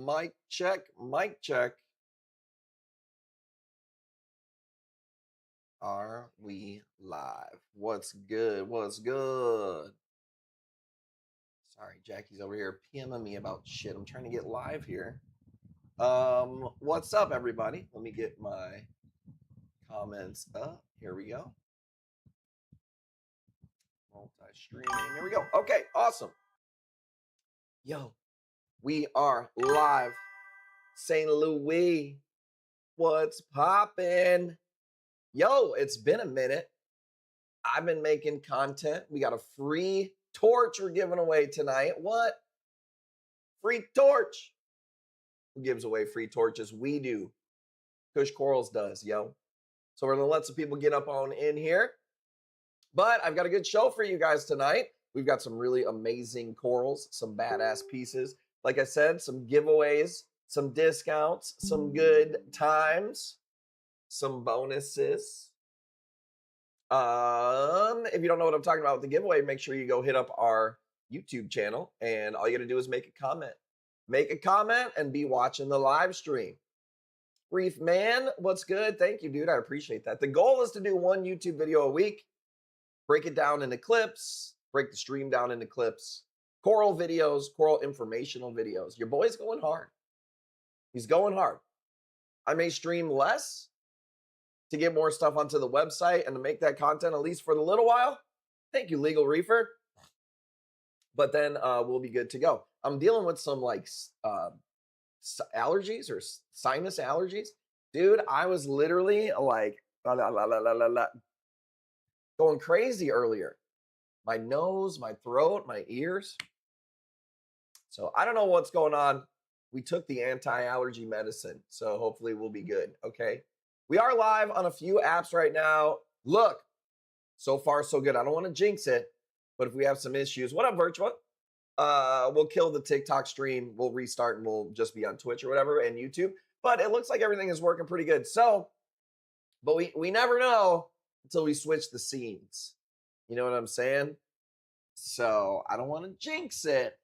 Mic check, mic check. Are we live? What's good? What's good? Sorry, Jackie's over here PMing me about shit. I'm trying to get live here. What's up, everybody? Let me get my comments up. Here we go. Multi-streaming. Here we go. Okay, awesome. Yo, we are live. St. Louis. What's poppin'? Yo, it's been a minute. I've been making content. We got a free torch we're giving away tonight. What? Free torch. Who gives away free torches? We do. Kush Corals does, yo. So we're going to let some people get up on in here. But I've got a good show for you guys tonight. We've got some really amazing corals, some badass pieces. Like I said, some giveaways, some discounts, some good times, some bonuses. If you don't know what I'm talking about with the giveaway, make sure you go hit up our YouTube channel, and all you got to do is make a comment. Make a comment and be watching the live stream. Reef Man, what's good? Thank you, dude. I appreciate that. The goal is to do one YouTube video a week, break it down into clips, break the stream down into clips, coral videos, coral informational videos. Your boy's going hard. He's going hard. I may stream less to get more stuff onto the website and to make that content, at least for a little while. Thank you, Legal Reefer. But then we'll be good to go. I'm dealing with some allergies or sinus allergies. Dude, I was literally like going crazy earlier. My nose, my throat, my ears. So I don't know what's going on. We took the anti-allergy medicine, so hopefully we'll be good, okay? We are live on a few apps right now. Look, so far so good. I don't want to jinx it, but if we have some issues, what up, Virtua? We'll kill the TikTok stream. We'll restart and we'll just be on Twitch or whatever and YouTube. But it looks like everything is working pretty good. So, but we never know until we switch the scenes. You know what I'm saying? So I don't want to jinx it,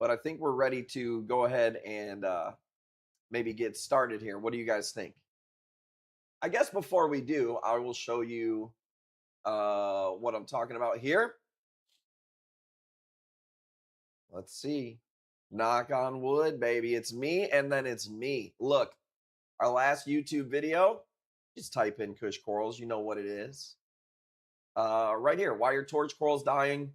but I think we're ready to go ahead and maybe get started here. What do you guys think? I guess before we do, I will show you what I'm talking about here. Let's see. Knock on wood, baby. It's me, and then it's me. Look, our last YouTube video, just type in Kush Corals. You know what it is. Right here, why are torch corals dying?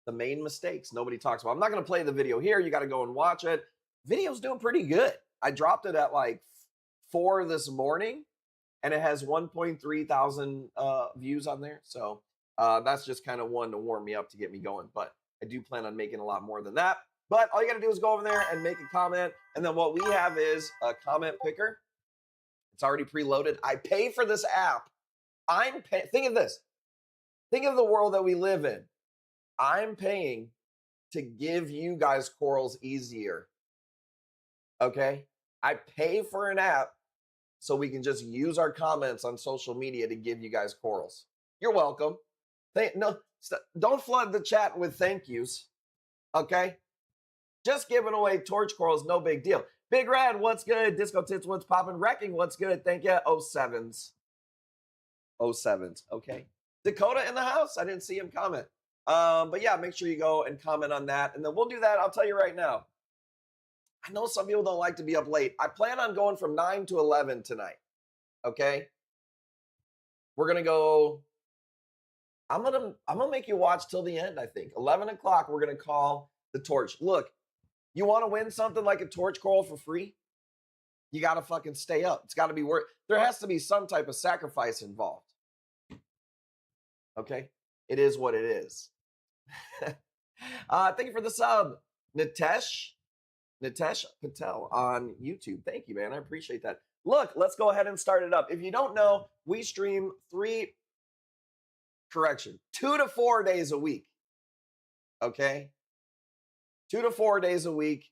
The main mistakes nobody talks about. I'm not going to play the video here. You got to go and watch it. Video's doing pretty good. I dropped it at like 4 this morning, and it has 1.3 thousand views on there. So that's just kind of one to warm me up to get me going. But I do plan on making a lot more than that. But all you got to do is go over there and make a comment. And then what we have is a comment picker. It's already preloaded. I pay for this app. Think of this. Think of the world that we live in. I'm paying to give you guys corals easier. Okay? I pay for an app so we can just use our comments on social media to give you guys corals. You're welcome. Don't flood the chat with thank yous. Okay? Just giving away torch corals, no big deal. Big Red, what's good? Disco Tits, what's poppin'? Wrecking, what's good? Thank you. 07s. 07s, okay. Dakota in the house. I didn't see him comment. But yeah, make sure you go and comment on that. And then we'll do that. I'll tell you right now. I know some people don't like to be up late. I plan on going from 9 to 11 tonight. Okay? We're going to go. I'm gonna make you watch till the end, I think. 11 o'clock, we're going to call the torch. Look, you want to win something like a torch coral for free? You got to fucking stay up. It's got to be worth. There has to be some type of sacrifice involved. Okay? It is what it is. Thank you for the sub, Nitesh Patel on YouTube. Thank you, man. I appreciate that. Look, let's go ahead and start it up. If you don't know, we stream 2 to 4 days a week. Okay? 2 to 4 days a week.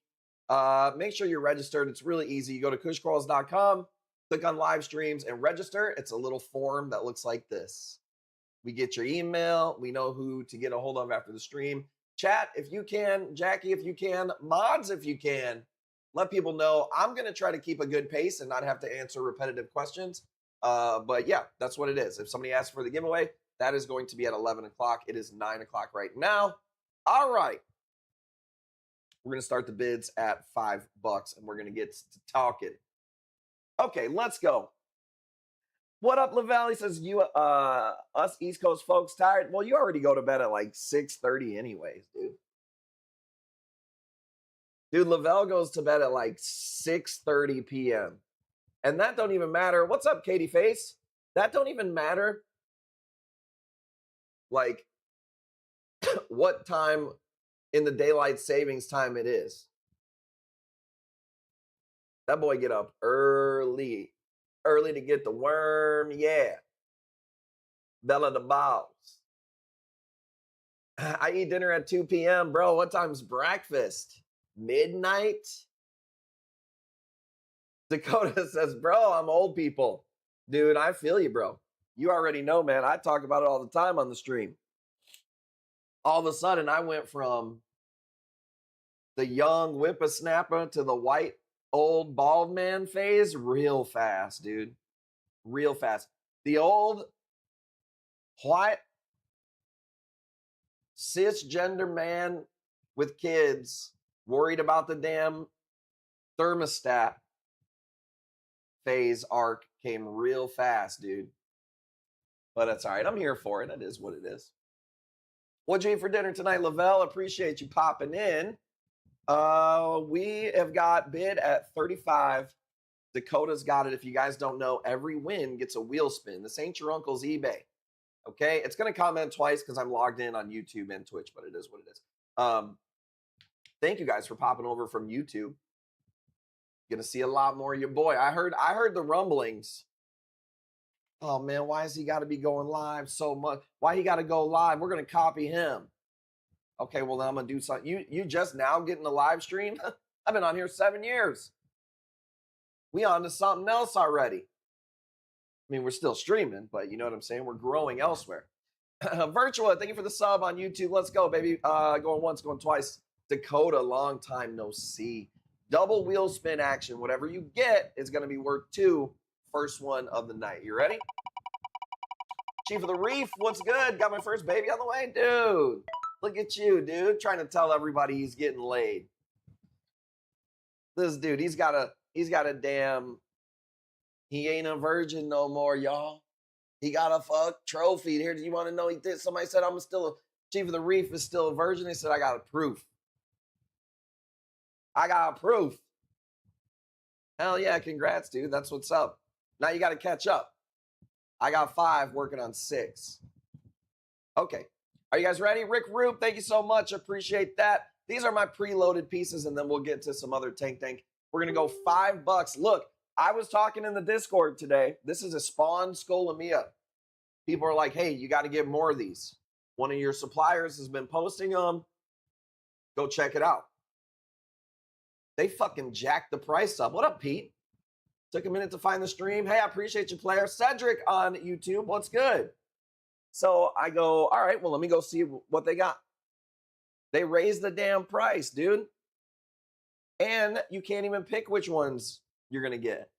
Make sure you're registered. It's really easy. You go to kushcorals.com, click on live streams, and register. It's a little form that looks like this. We get your email. We know who to get a hold of after the stream. Chat, if you can. Jackie, if you can. Mods, if you can. let people know. I'm going to try to keep a good pace and not have to answer repetitive questions. But yeah, that's what it is. If somebody asks for the giveaway, that is going to be at 11 o'clock. It is 9 o'clock right now. All right. We're going to start the bids at $5 and we're going to get to talking. Okay, let's go. What up, Lavelle? He says, us East Coast folks tired? Well, you already go to bed at like 6:30 anyways, dude. Dude, Lavelle goes to bed at like 6:30 p.m. And that don't even matter. What's up, Katie Face? That don't even matter. Like, what time in the daylight savings time it is. That boy get up early to get the worm. Yeah. Bella the balls. I eat dinner at 2 p.m. Bro, what time's breakfast? Midnight? Dakota says, bro, I'm old people. Dude, I feel you, bro. You already know, man. I talk about it all the time on the stream. All of a sudden, I went from the young whippersnapper to the white old bald man phase real fast, dude. Real fast. The old white cisgender man with kids worried about the damn thermostat phase arc came real fast, dude. But that's all right. I'm here for it. It is what it is. What'd you eat for dinner tonight, Lavelle? Appreciate you popping in. We have got bid at 35. Dakota's got it. If you guys don't know, every win gets a wheel spin. This ain't your uncle's eBay. Okay? It's going to comment twice because I'm logged in on YouTube and Twitch, but it is what it is. Thank you guys for popping over from YouTube. Gonna see a lot more of your boy. I heard the rumblings. Oh man, why has he got to be going live so much? Why he got to go live? We're gonna copy him. Okay, well then I'm gonna do something. You just now getting the live stream? I've been on here 7 years. We on to something else already. I mean, we're still streaming, but you know what I'm saying? We're growing elsewhere. Virtual, thank you for the sub on YouTube. Let's go, baby. Going once, going twice. Dakota, long time no see. Double wheel spin action. Whatever you get is going to be worth 2. First one of the night. You ready? Chief of the Reef, what's good? Got my first baby on the way? Dude, look at you, dude. Trying to tell everybody he's getting laid. This dude, he's got a damn, he ain't a virgin no more, y'all. He got a fuck trophy. Here, do you want to know he did? Somebody said I'm still a, Chief of the Reef is still a virgin. They said I got a proof. I got proof. Hell yeah, congrats, dude. That's what's up. Now you got to catch up. I got 5 working on 6. Okay. Are you guys ready? Rick Roop, thank you so much. Appreciate that. These are my preloaded pieces, and then we'll get to some other tank. We're going to go $5. Look, I was talking in the Discord today. This is a Spawn Scolamia. People are like, hey, you got to get more of these. One of your suppliers has been posting them. Go check it out. They fucking jacked the price up. What up, Pete? Took a minute to find the stream. Hey, I appreciate you, player. Cedric on YouTube. What's good? So I go, all right, well, let me go see what they got. They raised the damn price, dude. And you can't even pick which ones you're going to get.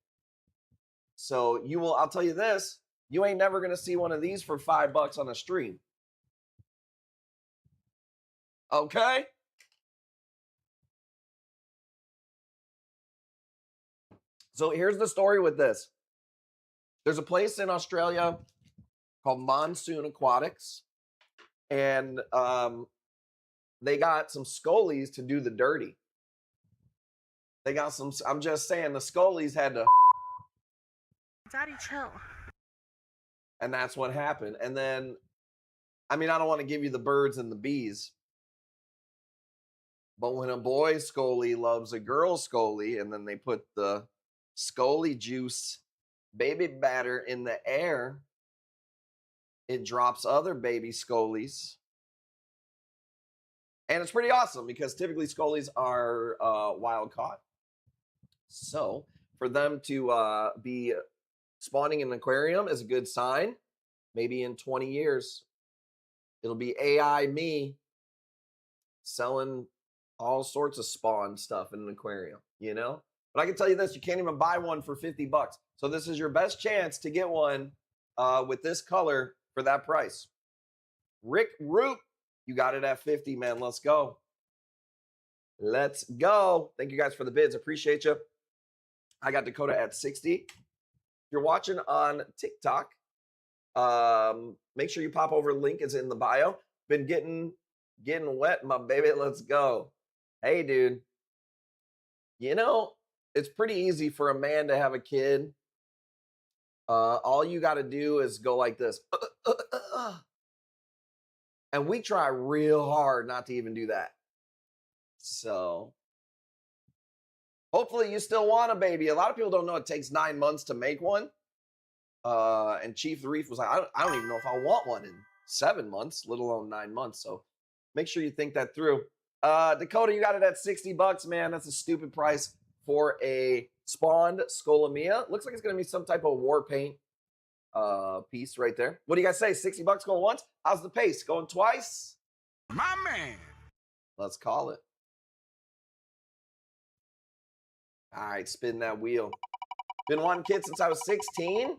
So you will, I'll tell you this, you ain't never going to see one of these for $5 on a stream. Okay? So here's the story with this. There's a place in Australia called Monsoon Aquatics, and they got some Scolies to do the dirty. They got some, I'm just saying, the Scolies had to... Daddy, chill. And that's what happened. And then, I mean, I don't want to give you the birds and the bees, but when a boy Scolie loves a girl Scolie, and then they put the Scolie juice baby batter in the air, it drops other baby Scolies. And it's pretty awesome because typically Scolies are wild caught. So for them to be spawning in an aquarium is a good sign. Maybe in 20 years, it'll be AI me selling all sorts of spawn stuff in an aquarium, you know? But I can tell you this, you can't even buy one for 50 bucks. So this is your best chance to get one with this color for that price. Rick Root, you got it at 50, man. Let's go. Let's go. Thank you guys for the bids. Appreciate you. I got Dakota at 60. If you're watching on TikTok, make sure you pop over. Link is in the bio. Been getting wet, my baby. Let's go. Hey, dude. You know, it's pretty easy for a man to have a kid. All you got to do is go like this. And we try real hard not to even do that. So hopefully you still want a baby. A lot of people don't know it takes 9 months to make one. And Chief the Reef was like, I don't even know if I want one in 7 months, let alone 9 months. So make sure you think that through. Dakota, you got it at 60 bucks, man. That's a stupid price for a spawned Scolamia. Looks like it's going to be some type of war paint piece right there. What do you guys say? 60 bucks going once? How's the pace? Going twice? My man. Let's call it. All right, spin that wheel. Been wanting kids since I was 16?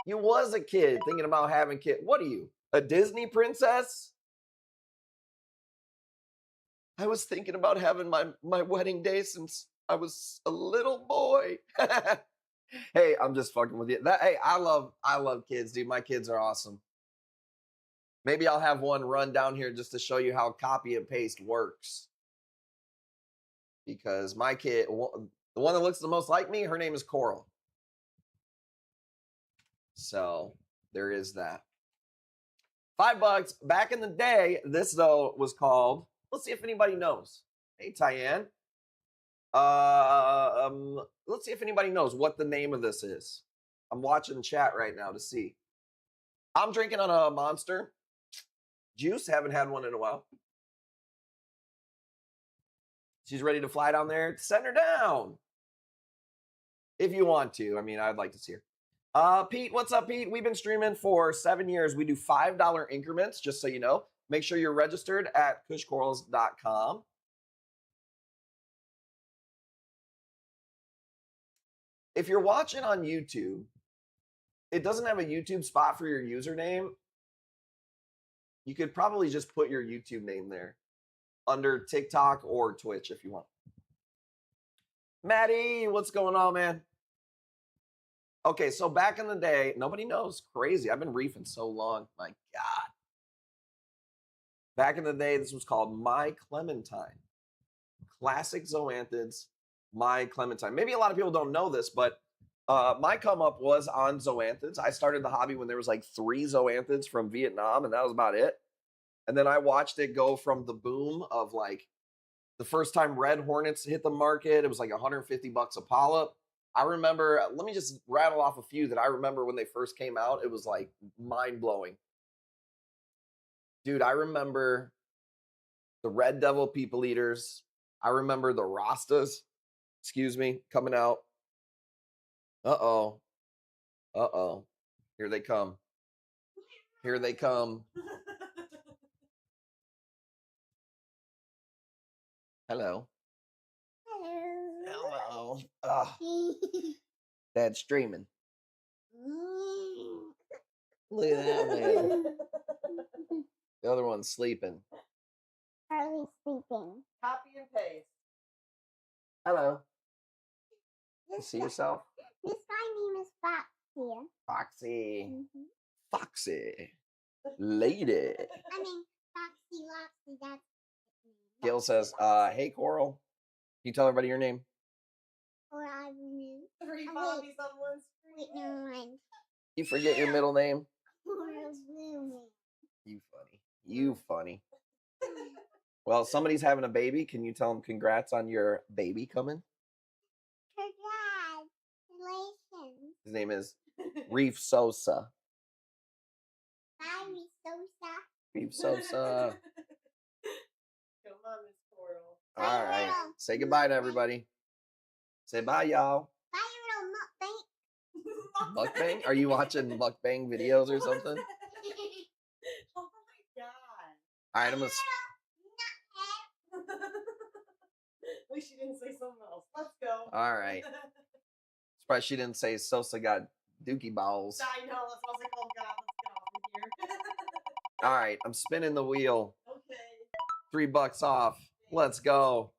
You was a kid thinking about having kids. What are you, a Disney princess? I was thinking about having my wedding day since I was a little boy. Hey, I'm just fucking with you. Hey, I love kids, dude. My kids are awesome. Maybe I'll have one run down here just to show you how copy and paste works. Because my kid, the one that looks the most like me, her name is Coral. So there is that. $5 back in the day. This though was called. Let's see if anybody knows. Hey, Tyann. Let's see if anybody knows what the name of this is. I'm watching chat right now to see. I'm drinking on a Monster juice. Haven't had one in a while. She's ready to fly down there. Send her down. If you want to. I mean, I'd like to see her. Pete, what's up, Pete? We've been streaming for 7 years. We do $5 increments, just so you know. Make sure you're registered at cushcorals.com. If you're watching on YouTube, it doesn't have a YouTube spot for your username. You could probably just put your YouTube name there under TikTok or Twitch if you want. Maddie, what's going on, man? Okay, so back in the day, nobody knows. Crazy. I've been reefing so long. My God. Back in the day, this was called My Clementine. Classic zoanthids, My Clementine. Maybe a lot of people don't know this, but my come up was on zoanthids. I started the hobby when there was like 3 zoanthids from Vietnam, and that was about it. And then I watched it go from the boom of like the first time red hornets hit the market. It was like 150 bucks a polyp. I remember, let me just rattle off a few that I remember when they first came out. It was like mind blowing. Dude, I remember the red devil people eaters. I remember the Rastas, coming out. Uh-oh. Uh-oh. Here they come. Here they come. Hello. Hello. Dad's streaming. Look at that, man. The other one's sleeping. Charlie's sleeping. Copy and paste. Hello. You see yourself? This guy name is Foxy. Foxy. Mm-hmm. Foxy. Lady. I mean, Foxy Loxy, that's his name. Gail says, hey, Coral. Can you tell everybody your name? Or I knew. 3 bobbies on one screen. Wait, never mind. You forget your middle name? Coral's blue. You funny. You funny. Well, somebody's having a baby. Can you tell them congrats on your baby coming? Congratulations. His name is Reef Sosa. Bye, Miss Sosa. Reef Sosa. Come on, Miss Coral. All Bye, right. little Say goodbye to everybody. Say bye, y'all. Bye, little mukbang. Mukbang? Are you watching mukbang videos or something? Oh my God. All right, I'm gonna. Hopefully she didn't say something else. Let's go. All right. Surprised she didn't say Sosa got dookie balls. I know. That's why I was like, oh God, let's get off of here. All right, I'm spinning the wheel. Okay. $3 off. Let's go.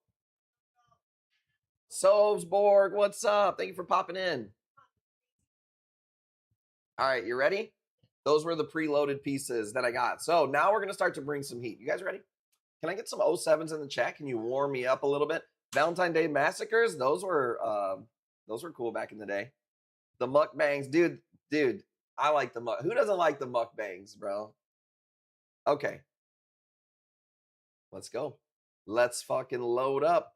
Sovsborg, what's up? Thank you for popping in. All right, you ready? Those were the preloaded pieces that I got. So now we're going to start to bring some heat. You guys ready? Can I get some 07s in the chat? Can you warm me up a little bit? Valentine Day Massacres, those were cool back in the day. The mukbangs, dude, I like the who doesn't like the mukbangs, bro? Okay. Let's go. Let's fucking load up.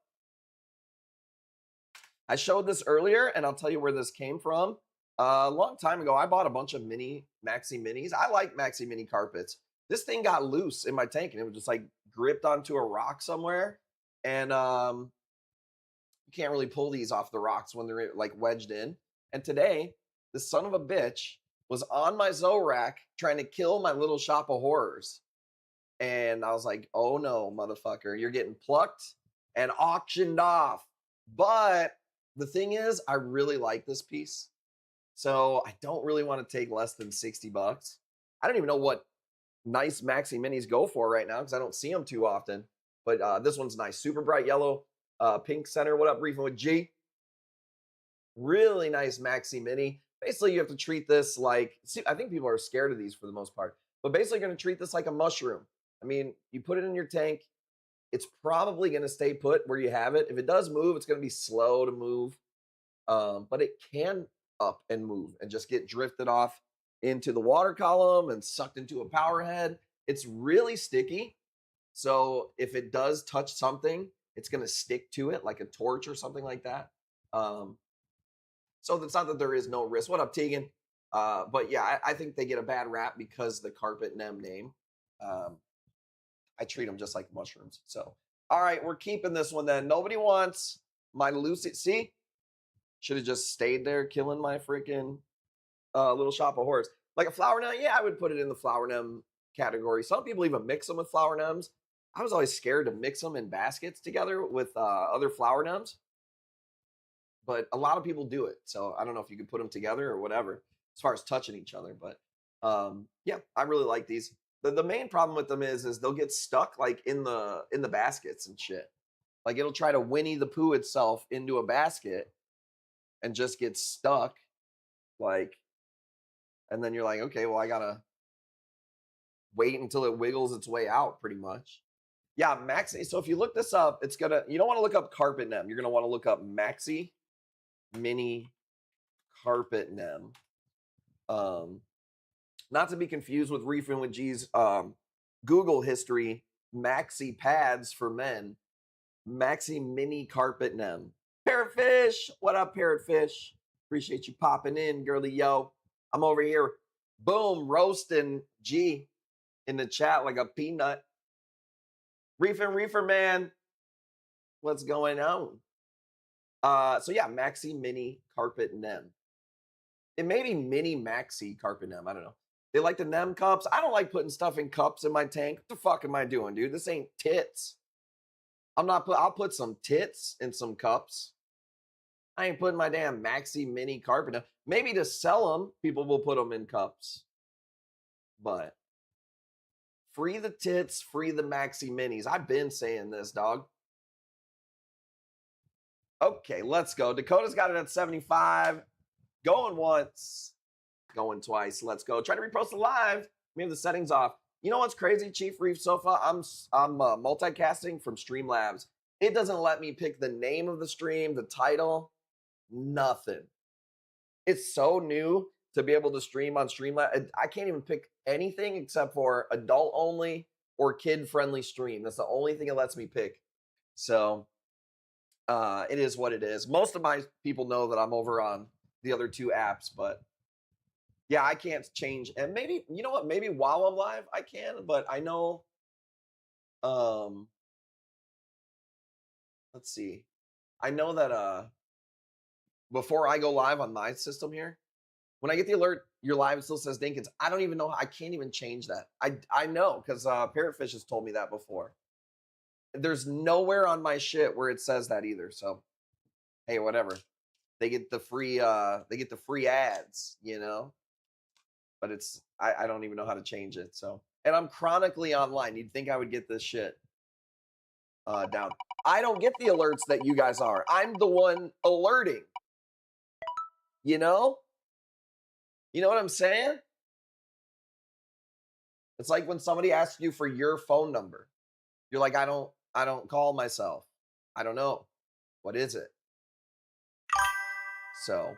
I showed this earlier, and I'll tell you where this came from. A long time ago, I bought a bunch of mini Maxi Minis. I like Maxi Mini carpets. This thing got loose in my tank, and it was just like gripped onto a rock somewhere. And you can't really pull these off the rocks when they're like wedged in. And today, this son of a bitch was on my Zorak trying to kill my little shop of horrors. And I was like, oh no, motherfucker, you're getting plucked and auctioned off. But the thing is, I really like this piece. So I don't really want to take less than $60. I don't even know what nice Maxi Minis go for right now because I don't see them too often. But this one's nice. Super bright yellow, pink center. What up, Briefing with G? Really nice Maxi Mini. Basically, you have to treat this like, see, I think people are scared of these for the most part. But basically, you're going to treat this like a mushroom. I mean, you put it in your tank. It's probably going to stay put where you have it. If it does move, it's going to be slow to move. But it can up and move and just get drifted off into the water column and sucked into a power head. It's really sticky. So if it does touch something, it's going to stick to it like a torch or something like that. So it's not that there is no risk. What up, Tegan? But yeah, I think they get a bad rap because the carpet nem name. I treat them just like mushrooms. So, all right, we're keeping this one then. Nobody wants my Lucy. See? Should have just stayed there killing my freaking little shop of horrors. Like a flower nem, yeah, I would put it in the flower nem category. Some people even mix them with flower nems. I was always scared to mix them in baskets together with other flower nems. But a lot of people do it. So I don't know if you could put them together or whatever as far as touching each other. But yeah, I really like these. The main problem with them is they'll get stuck like in the baskets and shit. Like it'll try to Winnie the Pooh itself into a basket and just get stuck. Like, and then you're like, okay, well, I gotta wait until it wiggles its way out pretty much. Yeah, Maxi. So if you look this up, you don't want to look up carpet nem. You're gonna want to look up Maxi Mini carpet nem. Not to be confused with Reefing with G's Google history, Maxi pads for men, Maxi Mini carpet nem. Parrotfish, what up, Parrotfish? Appreciate you popping in, girly yo. I'm over here, boom, roasting G in the chat like a peanut. Reefer man, what's going on? So yeah, Maxi Mini carpet nem. It may be Mini Maxi carpet nem. I don't know. They like the nem cups. I don't like putting stuff in cups in my tank. What the fuck am I doing, dude? This ain't tits. I'll put some tits in some cups. I ain't putting my damn Maxi Mini carpet nem. Maybe to sell them, people will put them in cups. But free the tits, free the Maxi Minis. I've been saying this, dog. Okay, let's go. Dakota's got it at 75. Going once, going twice. Let's go. Try to repost the live. We have the settings off. You know what's crazy, Chief Reef Sofa? I'm multicasting from Streamlabs. It doesn't let me pick the name of the stream, the title, nothing. It's so new to be able to stream on Streamlabs. I can't even pick anything except for adult only or kid friendly stream. That's the only thing it lets me pick. So it is what it is. Most of my people know that I'm over on the other two apps, but yeah, I can't change. And maybe, you know what, maybe while I'm live I can, but I know let's see, I know that before I go live on my system here, when I get the alert your live still says Dinkins, I don't even know, I can't even change that. I know because Parrotfish has told me that before. there's nowhere on my shit where it says that either. So, hey, whatever. They get the free ads, you know? But it's I don't even know how to change it. So, and I'm chronically online. You'd think I would get this shit down. I don't get the alerts that you guys are. I'm the one alerting. You know? You know what I'm saying? It's like when somebody asks you for your phone number. You're like, I don't call myself. I don't know. What is it? So,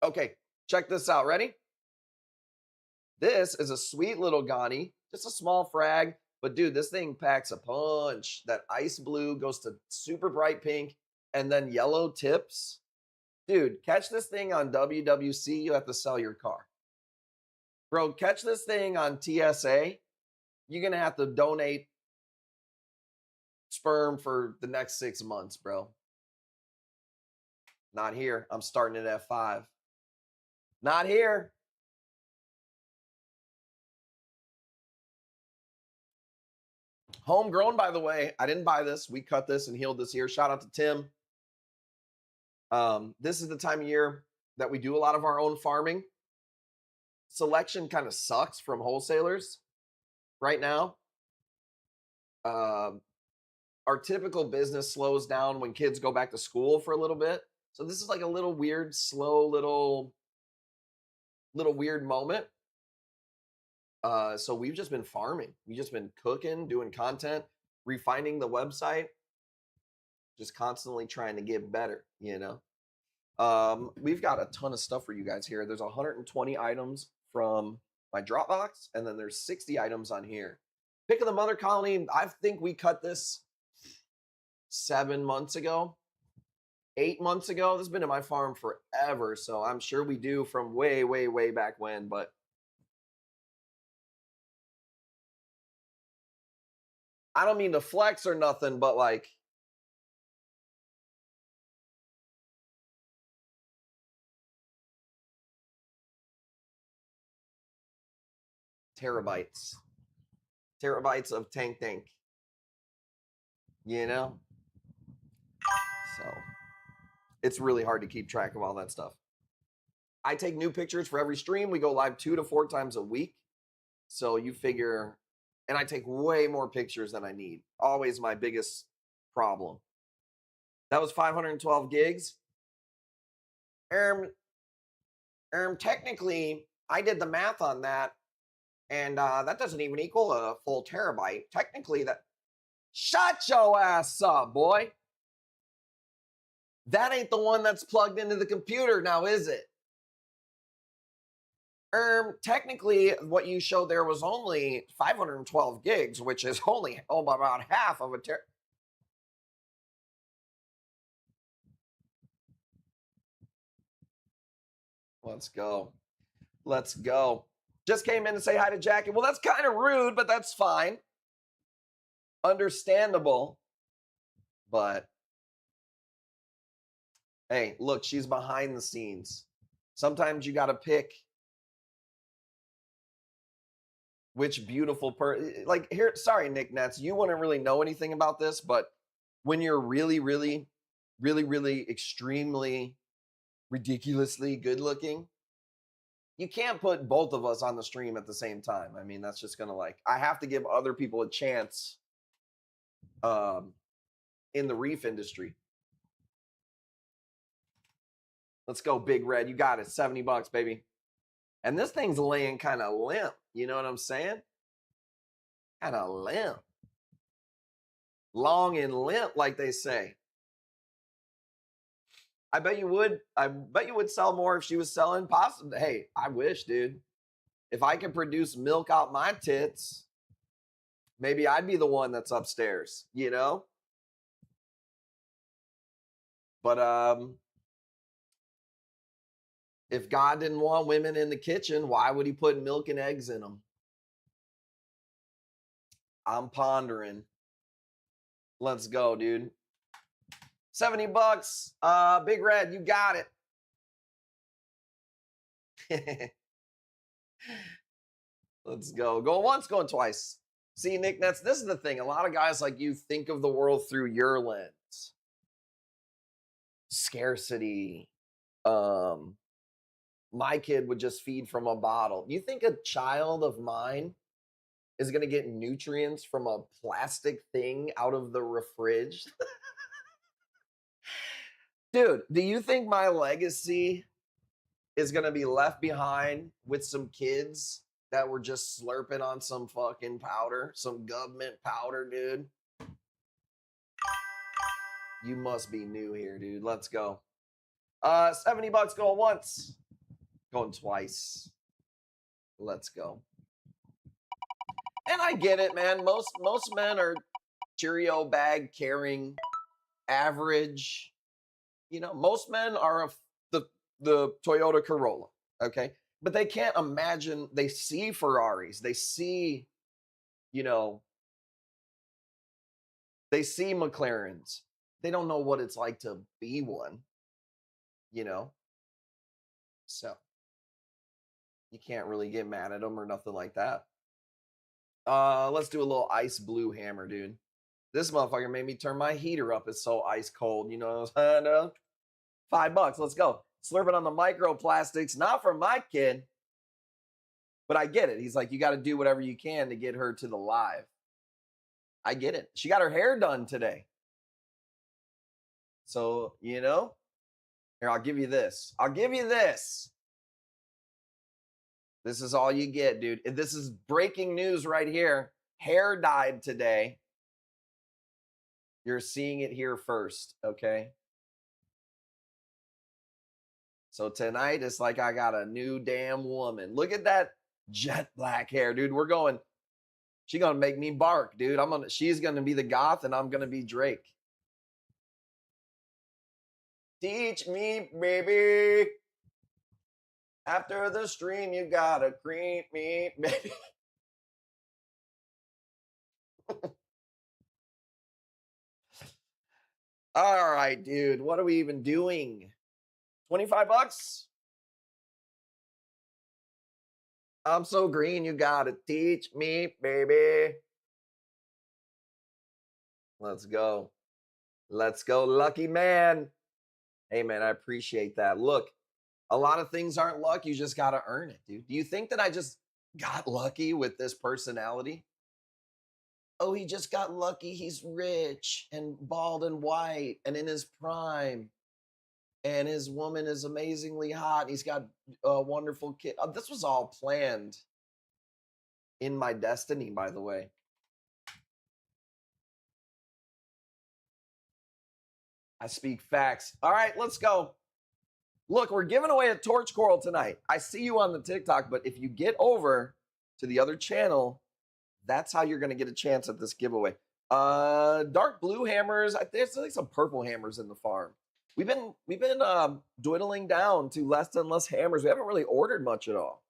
okay, check this out. Ready? This is a sweet little Ghani, just a small frag. But dude, this thing packs a punch. That ice blue goes to super bright pink and then yellow tips. Dude, catch this thing on WWC, you have to sell your car. Bro, catch this thing on TSA, you're going to have to donate sperm for the next 6 months, bro. Not here. I'm starting at F5. Not here. Homegrown, by the way. I didn't buy this. We cut this and healed this here. Shout out to Tim. This is the time of year that we do a lot of our own farming. Selection kind of sucks from wholesalers right now. Our typical business slows down when kids go back to school for a little bit. So this is like a little weird, slow, little weird moment. So we've just been farming. We've just been cooking, doing content, refining the website, just constantly trying to get better, you know? We've got a ton of stuff for you guys here. There's 120 items from my Dropbox, and then there's 60 items on here. Pick of the Mother Colony, I think we cut this 7 months ago, 8 months ago. This has been in my farm forever, so I'm sure we do from way, way, way back when, but I don't mean to flex or nothing, but like, terabytes of tank, you know? So it's really hard to keep track of all that stuff. I take new pictures for every stream. We go live 2 to 4 times a week. So you figure, and I take way more pictures than I need. Always my biggest problem. That was 512 gigs. Technically, I did the math on that, and that doesn't even equal a full terabyte. Technically, that. Shut your ass up, boy. That ain't the one that's plugged into the computer now, is it? Technically, what you showed there was only 512 gigs, which is only about half of a Let's go. Let's go. Just came in to say hi to Jackie. Well, that's kind of rude, but that's fine. Understandable. But hey, look, she's behind the scenes. Sometimes you got to pick which beautiful like here. Sorry, Nick Nets, you wouldn't really know anything about this, but when you're really, really, really, really extremely ridiculously good looking, you can't put both of us on the stream at the same time. I mean, that's just gonna like, I have to give other people a chance in the reef industry. Let's go, Big Red. You got it. $70, baby. And this thing's laying kind of limp. You know what I'm saying? Kind of limp. Long and limp, like they say. I bet you would. I bet you would sell more if she was selling possibly. Hey, I wish, dude. If I could produce milk out my tits, maybe I'd be the one that's upstairs, you know? But if God didn't want women in the kitchen, why would he put milk and eggs in them? I'm pondering. Let's go, dude. $70. Big Red, you got it. Let's go. Going once, going twice. See, Nick, this is the thing. A lot of guys like you think of the world through your lens. Scarcity. My kid would just feed from a bottle. You think a child of mine is going to get nutrients from a plastic thing out of the fridge? Dude, do you think my legacy is going to be left behind with some kids that were just slurping on some fucking powder, some government powder, dude? You must be new here, dude. Let's go. $70 going once, going twice. Let's go. And I get it, man. Most men are Cheerio bag carrying, average. You know, most men are the Toyota Corolla, okay? But they can't imagine, they see Ferraris, they see, you know, they see McLarens. They don't know what it's like to be one, you know? So you can't really get mad at them or nothing like that. Let's do a little ice blue hammer, dude. This motherfucker made me turn my heater up. It's so ice cold, you know what I'm saying? $5, let's go. Slurping on the microplastics, not for my kid, but I get it. He's like, you got to do whatever you can to get her to the live. I get it. She got her hair done today. So, you know, here, I'll give you this. I'll give you this. This is all you get, dude. This is breaking news right here. Hair dyed today. You're seeing it here first, okay? So tonight, it's like I got a new damn woman. Look at that jet black hair, dude. We're going, she's going to make me bark, dude. She's going to be the goth and I'm going to be Drake. Teach me, baby. After the stream, you got to creep me, baby. All right, dude. What are we even doing? $25? I'm so green, you gotta teach me, baby. Let's go. Let's go, lucky man. Hey, man, I appreciate that. Look, a lot of things aren't luck. You just gotta earn it, dude. Do you think that I just got lucky with this personality? Oh, he just got lucky. He's rich and bald and white and in his prime. And his woman is amazingly hot. He's got a wonderful kid. This was all planned in my destiny, by the way. I speak facts. All right, let's go. Look, we're giving away a torch coral tonight. I see you on the TikTok, but if you get over to the other channel, that's how you're going to get a chance at this giveaway. Dark blue hammers. There's like some purple hammers in the farm. We've been dwindling down to less and less hammers. We haven't really ordered much at all.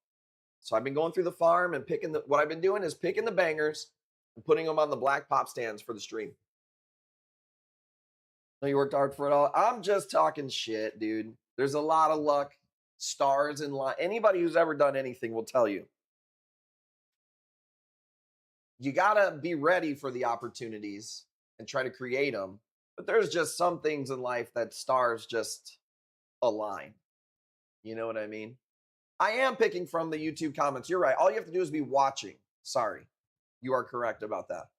So I've been going through the farm and picking what I've been doing is picking the bangers and putting them on the black pop stands for the stream. No, you worked hard for it all. I'm just talking shit, dude. There's a lot of luck, stars in line. Anybody who's ever done anything will tell you. You gotta be ready for the opportunities and try to create them. But there's just some things in life that stars just align. You know what I mean? I am picking from the YouTube comments. You're right. All you have to do is be watching. Sorry. You are correct about that.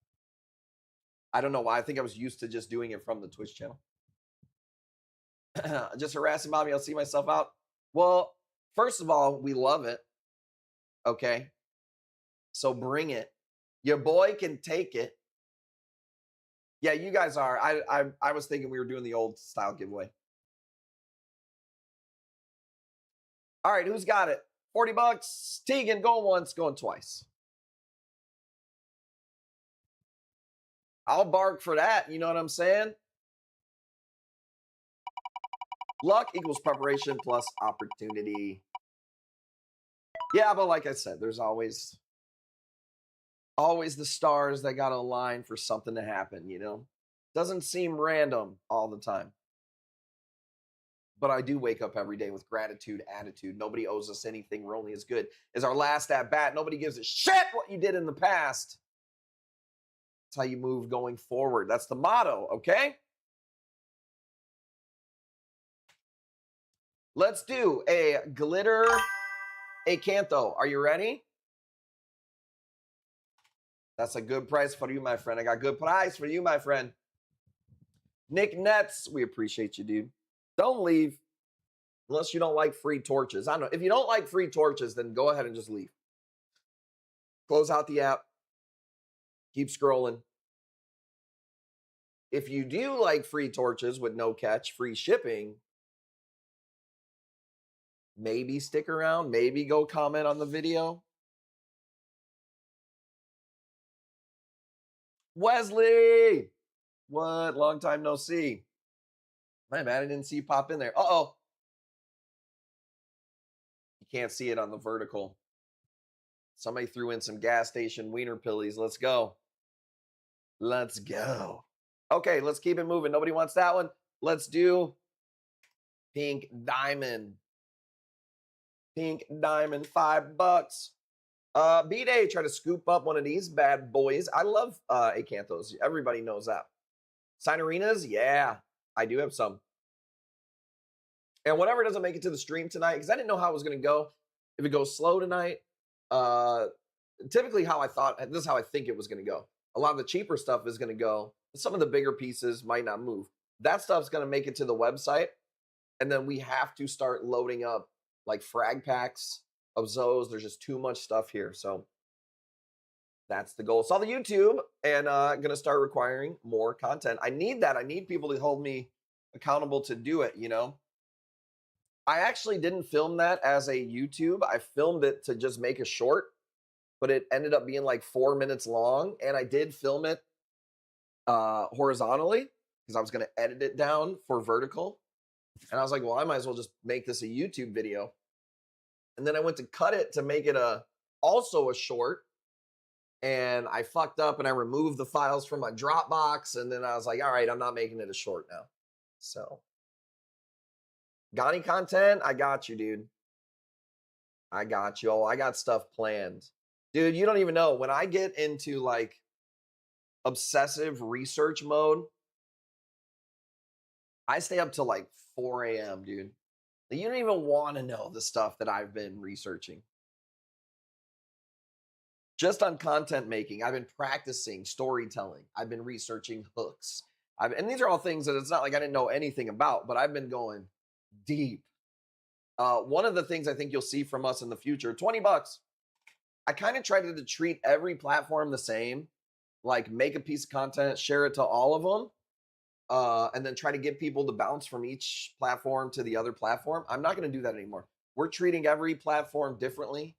I don't know why. I think I was used to just doing it from the Twitch channel. Just harassing Bobby. I'll see myself out. Well, first of all, we love it. Okay. So bring it. Your boy can take it. Yeah, you guys are. I was thinking we were doing the old style giveaway. All right, who's got it? $40. Tegan, going once, going twice. I'll bark for that. You know what I'm saying? Luck equals preparation plus opportunity. Yeah, but like I said, there's always the stars that got to align for something to happen, you know? Doesn't seem random all the time. But I do wake up every day with gratitude, attitude. Nobody owes us anything. We're only as good as our last at bat. Nobody gives a shit what you did in the past. how you move going forward. That's the motto, okay? Let's do a glitter acantho. Are you ready? That's a good price for you, my friend. I got good price for you, my friend. Nick Nets, we appreciate you, dude. Don't leave unless you don't like free torches. I don't know. If you don't like free torches, then go ahead and just leave. Close out the app. Keep scrolling. If you do like free torches with no catch, free shipping, maybe stick around, maybe go comment on the video. Wesley, what? Long time no see. My bad, I didn't see you pop in there. Uh-oh. You can't see it on the vertical. Somebody threw in some gas station wiener pillies. Let's go. Let's go. Okay, let's keep it moving. Nobody wants that one. Let's do pink diamond. Pink diamond, $5. B-Day, try to scoop up one of these bad boys. I love acanthos. Everybody knows that. Signerinas, yeah, I do have some. And whatever doesn't make it to the stream tonight, because I didn't know how it was going to go. If it goes slow tonight, typically how I thought, this is how I think it was going to go. A lot of the cheaper stuff is going to go. Some of the bigger pieces might not move. That stuff's going to make it to the website. And then we have to start loading up like frag packs of Zos. There's just too much stuff here. So that's the goal. Saw the YouTube and going to start requiring more content. I need that. I need people to hold me accountable to do it, you know? I actually didn't film that as a YouTube. I filmed it to just make a short, but it ended up being like 4 minutes long. And I did film it horizontally because I was going to edit it down for vertical. And I was like, well, I might as well just make this a YouTube video. And then I went to cut it to make it also a short. And I fucked up and I removed the files from my Dropbox. And then I was like, all right, I'm not making it a short now. So, got any content? I got you, dude. I got you. Oh, I got stuff planned. Dude, you don't even know. When I get into like obsessive research mode, I stay up till like 4 a.m., dude. You don't even want to know the stuff that I've been researching. Just on content making, I've been practicing storytelling. I've been researching hooks. And these are all things that it's not like I didn't know anything about, but I've been going deep. One of the things I think you'll see from us in the future, $20. I kind of try to treat every platform the same, like make a piece of content, share it to all of them, and then try to get people to bounce from each platform to the other platform. I'm not going to do that anymore. We're treating every platform differently.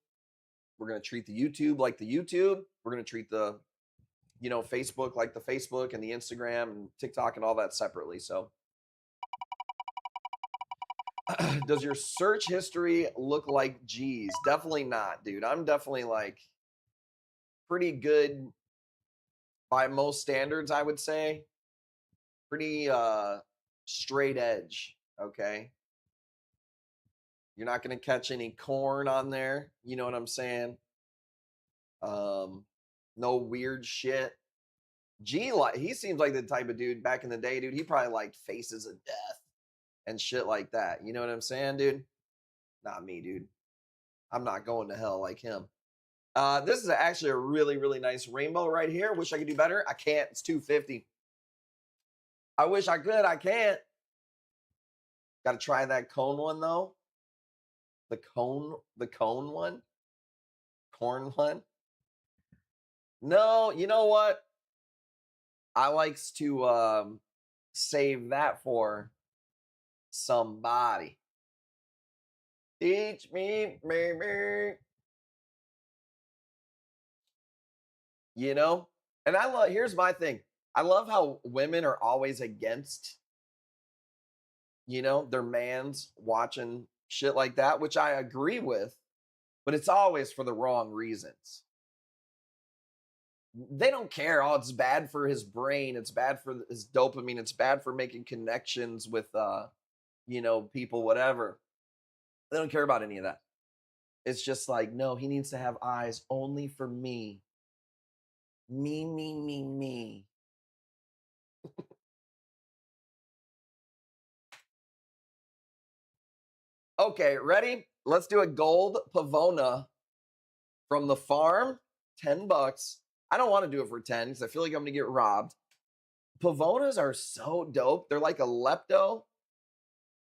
We're going to treat the YouTube like the YouTube. We're going to treat the, Facebook like the Facebook and the Instagram and TikTok and all that separately. So does your search history look like G's? Definitely not, dude. I'm definitely like pretty good by most standards, I would say. Pretty straight edge, okay? You're not going to catch any corn on there. You know what I'm saying? No weird shit. G, he seems like the type of dude back in the day, dude. He probably liked Faces of Death and shit like that. You know what I'm saying, dude? Not me, dude. I'm not going to hell like him. This is actually a really, really nice rainbow right here. Wish I could do better. I can't. It's $250. I wish I could. I can't. Got to try that cone one though. The cone one, corn one. No, you know what? I likes to save that for somebody. Teach me, baby. You know? And I love, here's my thing. I love how women are always against, their mans watching shit like that, which I agree with, but it's always for the wrong reasons. They don't care. Oh, it's bad for his brain. It's bad for his dopamine. It's bad for making connections with, people, whatever. They don't care about any of that. It's just like, no, he needs to have eyes only for me. Me, me, me, me. Okay, ready? Let's do a gold Pavona from the farm. $10. I don't want to do it for 10 because I feel like I'm gonna get robbed. Pavonas are so dope. They're like a lepto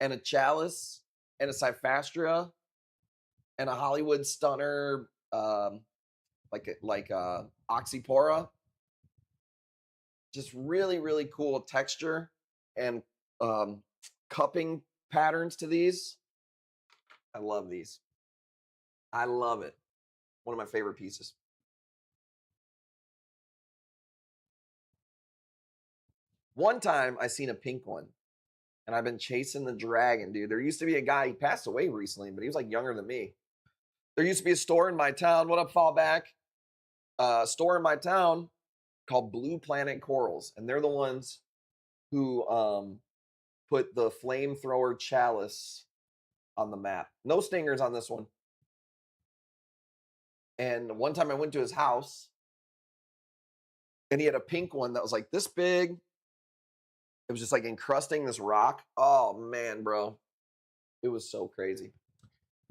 and a chalice and a cyphastria and a Hollywood stunner, like oxypora. Just really, really cool texture and cupping patterns to these. I love these. I love it. One of my favorite pieces. One time I seen a pink one and I've been chasing the dragon, dude. There used to be a guy, he passed away recently, but he was like younger than me. There used to be a store in my town. What up, Fallback? Store in my town called Blue Planet Corals. And they're the ones who put the flamethrower chalice on the map. No stingers on this one. And one time I went to his house and he had a pink one that was like this big. It was just like encrusting this rock. Oh man, bro. It was so crazy.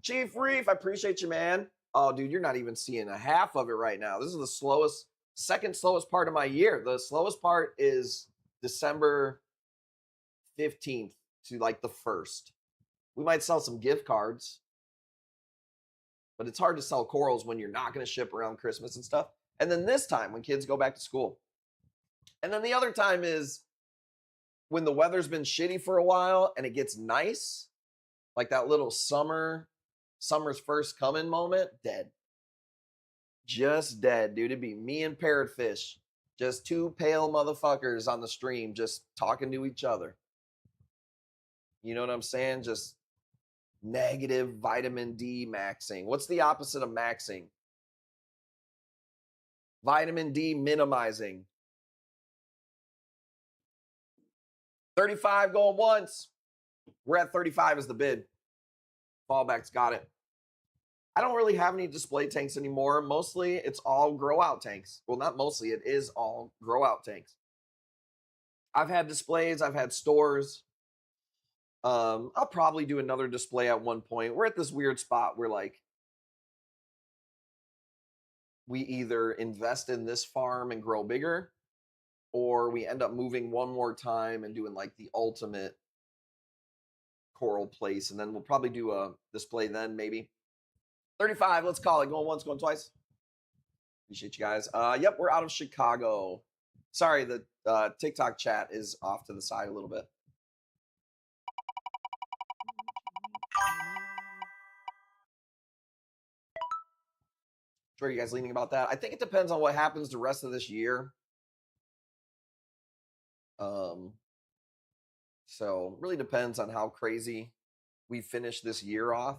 Chief Reef, I appreciate you, man. Oh, dude, you're not even seeing a half of it right now. This is the second slowest part of my year. The slowest part is December 15th to like the 1st. We might sell some gift cards, but it's hard to sell corals when you're not going to ship around Christmas and stuff. And then this time when kids go back to school. And then the other time is when the weather's been shitty for a while and it gets nice, like that little summer's first coming moment, dead. Just dead, dude. It'd be me and Parrotfish, just two pale motherfuckers on the stream, just talking to each other. You know what I'm saying? Just negative vitamin D maxing. What's the opposite of maxing? Vitamin D minimizing. 35 going once. We're at 35 as the bid. Fallback's got it. I don't really have any display tanks anymore. Mostly it's all grow out tanks. Well, not mostly, it is all grow out tanks. I've had displays, I've had stores. I'll probably do another display at one point. We're at this weird spot where like we either invest in this farm and grow bigger, or we end up moving one more time and doing like the ultimate coral place. And then we'll probably do a display then, maybe. 35, let's call it. Going once, going twice. Appreciate you guys. Yep, we're out of Chicago. Sorry, the TikTok chat is off to the side a little bit. Where are you guys leaning about that? I think it depends on what happens the rest of this year. So really depends on how crazy we finish this year off.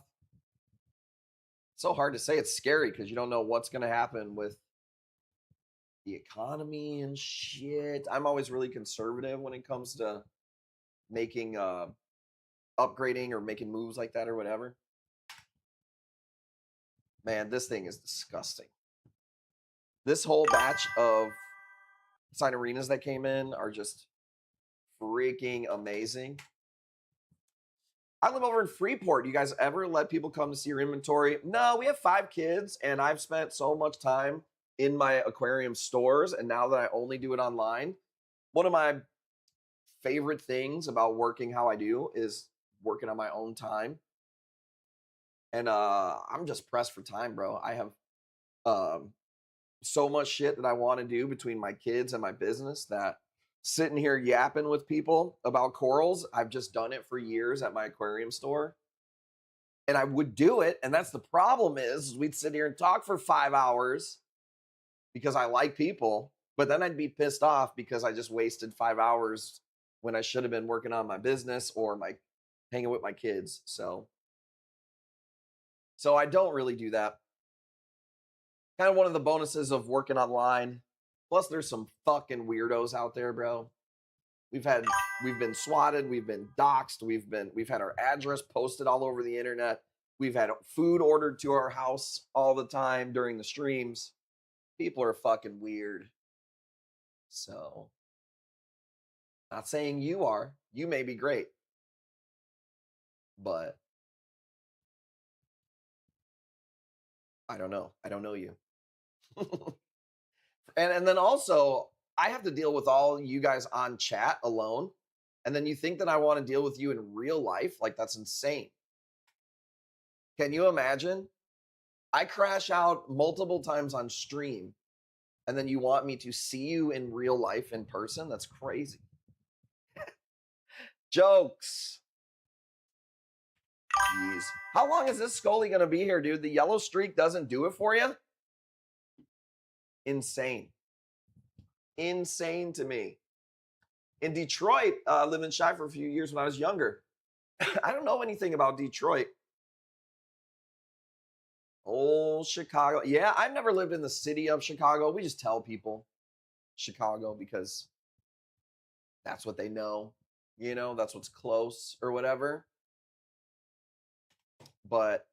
It's so hard to say. It's scary because you don't know what's going to happen with the economy and shit. I'm always really conservative when it comes to making upgrading or making moves like that or whatever. Man, this thing is disgusting. This whole batch of sign arenas that came in are just freaking amazing. I live over in Freeport. You guys ever let people come to see your inventory? No, we have 5 kids, and I've spent so much time in my aquarium stores, and now that I only do it online, one of my favorite things about working how I do is working on my own time. And I'm just pressed for time, bro. I have so much shit that I want to do between my kids and my business that sitting here yapping with people about corals, I've just done it for years at my aquarium store. And I would do it. And that's the problem is we'd sit here and talk for 5 hours because I like people, but then I'd be pissed off because I just wasted 5 hours when I should have been working on my business or my hanging with my kids. So I don't really do that. Kind of one of the bonuses of working online. Plus, there's some fucking weirdos out there, bro. We've been swatted, we've been doxxed, we've had our address posted all over the internet. We've had food ordered to our house all the time during the streams. People are fucking weird. So, not saying you are. You may be great, but I don't know. I don't know you. And then also, I have to deal with all you guys on chat alone. And then you think that I want to deal with you in real life? Like, that's insane. Can you imagine? I crash out multiple times on stream, and then you want me to see you in real life in person? That's crazy. Jokes. Jeez. How long is this Scully going to be here, dude? The yellow streak doesn't do it for you? Insane. Insane to me. In Detroit, lived in Chi for a few years when I was younger. I don't know anything about Detroit. Oh, Chicago. Yeah, I've never lived in the city of Chicago. We just tell people Chicago because that's what they know. You know, that's what's close or whatever. But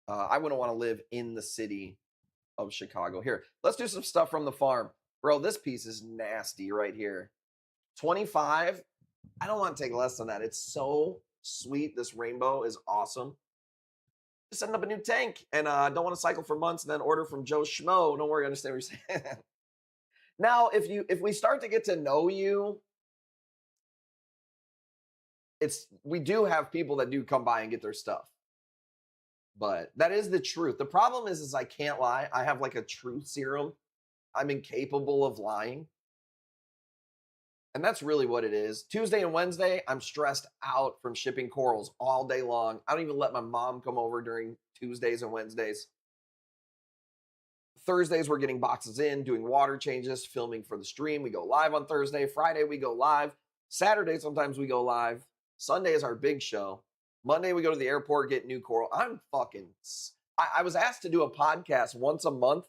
I wouldn't want to live in the city of Chicago. Here, let's do some stuff from the farm. Bro, this piece is nasty right here. 25. I don't want to take less than that. It's so sweet. This rainbow is awesome. Just setting up a new tank and don't want to cycle for months and then order from Joe Schmo. Don't worry, I understand what you're saying. Now, if we start to get to know you, we do have people that do come by and get their stuff. But that is the truth. The problem is I can't lie. I have like a truth serum. I'm incapable of lying. And that's really what it is. Tuesday and Wednesday, I'm stressed out from shipping corals all day long. I don't even let my mom come over during Tuesdays and Wednesdays. Thursdays, we're getting boxes in, doing water changes, filming for the stream. We go live on Thursday. Friday, we go live. Saturday, sometimes we go live. Sunday is our big show. Monday, we go to the airport, get new coral. I was asked to do a podcast once a month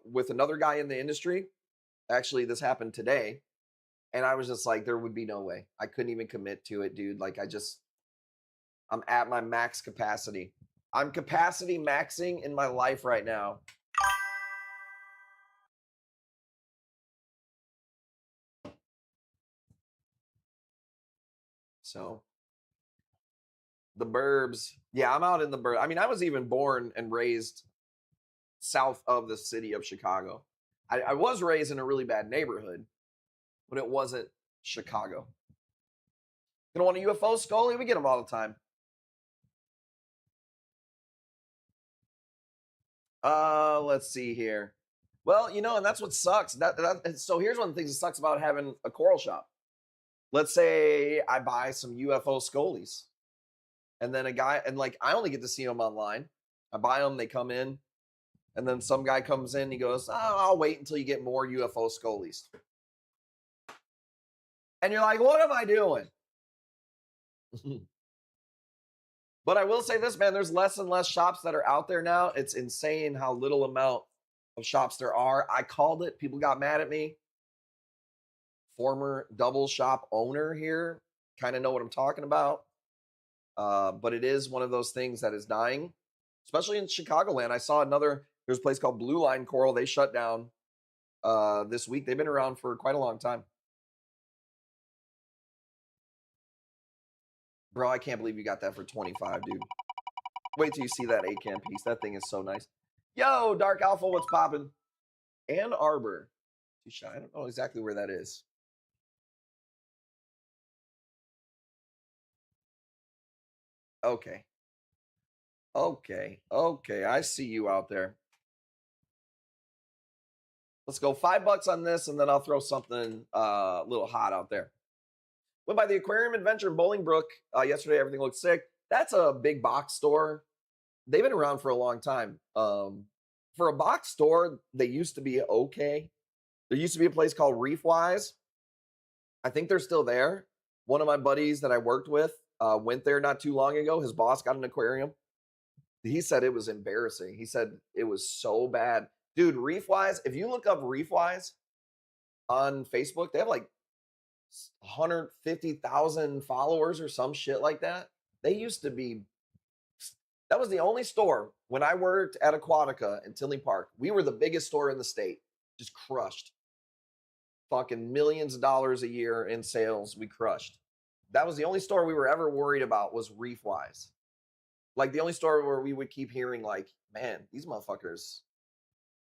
with another guy in the industry. Actually, this happened today. And I was just like, there would be no way. I couldn't even commit to it, dude. Like, I'm at my max capacity. I'm capacity maxing in my life right now. So, the burbs. Yeah, I'm out in the burbs. I mean, I was even born and raised south of the city of Chicago. I was raised in a really bad neighborhood, but it wasn't Chicago. You don't want a UFO, Scully? We get them all the time. Let's see here. Well, you know, and that's what sucks. So here's one of the things that sucks about having a coral shop. Let's say I buy some UFO Scullies, and then I only get to see them online. I buy them, they come in, and then some guy comes in, he goes, "Oh, I'll wait until you get more UFO Scullies." And you're like, what am I doing? But I will say this, man, there's less and less shops that are out there now. It's insane how little amount of shops there are. I called it. People got mad at me. Former double shop owner here. Kind of know what I'm talking about. But it is one of those things that is dying, especially in Chicagoland. I saw there's a place called Blue Line Coral. They shut down this week. They've been around for quite a long time. Bro, I can't believe you got that for 25, dude. Wait till you see that ACAM piece. That thing is so nice. Yo, Dark Alpha, what's poppin'? Ann Arbor. I don't know exactly where that is. Okay. I see you out there. Let's go $5 on this, and then I'll throw something a little hot out there. Went by the Aquarium Adventure in Bolingbrook yesterday. Everything looked sick. That's a big box store. They've been around for a long time. For a box store, they used to be okay. There used to be a place called Reefwise. I think they're still there. One of my buddies that I worked with went there not too long ago. His boss got an aquarium. He said it was embarrassing. He said it was so bad. Dude, Reefwise, if you look up Reefwise on Facebook, they have like 150,000 followers or some shit like that. That was the only store when I worked at Aquatica in Tinley Park. We were the biggest store in the state, just crushed. fucking millions of dollars a year in sales. We crushed. That was the only store we were ever worried about was Reef Wise. Like the only store where we would keep hearing like, man, these motherfuckers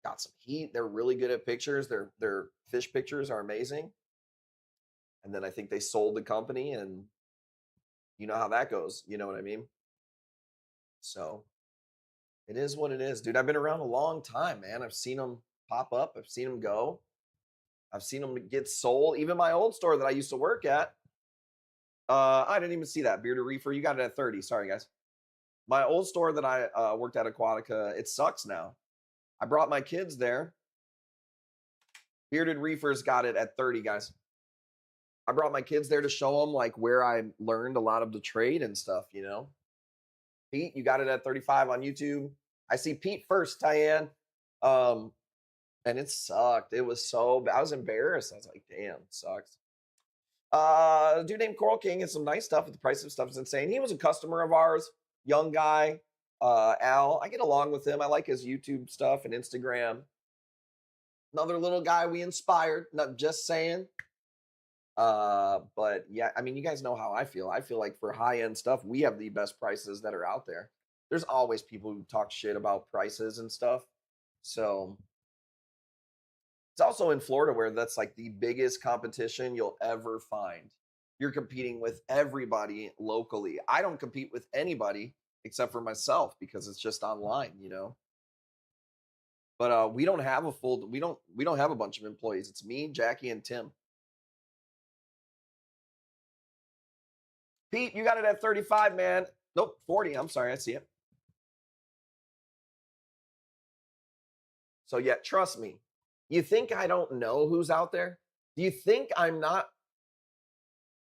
got some heat. They're really good at pictures. Their fish pictures are amazing. And then I think they sold the company, and you know how that goes. You know what I mean? So it is what it is, dude. I've been around a long time, man. I've seen them pop up. I've seen them go. I've seen them get sold. Even my old store that I used to work at. I didn't even see that Bearded Reefer. You got it at 30. Sorry, guys. My old store that I worked at Aquatica, it sucks now. I brought my kids there. Bearded Reefers got it at 30, guys. I brought my kids there to show them like where I learned a lot of the trade and stuff, you know. Pete, you got it at 35 on YouTube. I see Pete first, Tyann. And it sucked. It was so bad. I was embarrassed. I was like, damn, it sucks. A dude named Coral King has some nice stuff, but the price of stuff is insane. He was a customer of ours, young guy. Al, I get along with him. I like his YouTube stuff and Instagram. Another little guy we inspired, not just saying. But yeah, I mean, you guys know how I feel. I feel like for high-end stuff, we have the best prices that are out there. There's always people who talk shit about prices and stuff. So it's also in Florida where that's like the biggest competition you'll ever find. You're competing with everybody locally. I don't compete with anybody except for myself because it's just online, you know. But we don't have a full we don't have a bunch of employees. It's me, Jackie, and Tim. Pete, you got it at 35, man. Nope, 40. I'm sorry, I see it. So yeah, trust me. You think I don't know who's out there? Do you think I'm not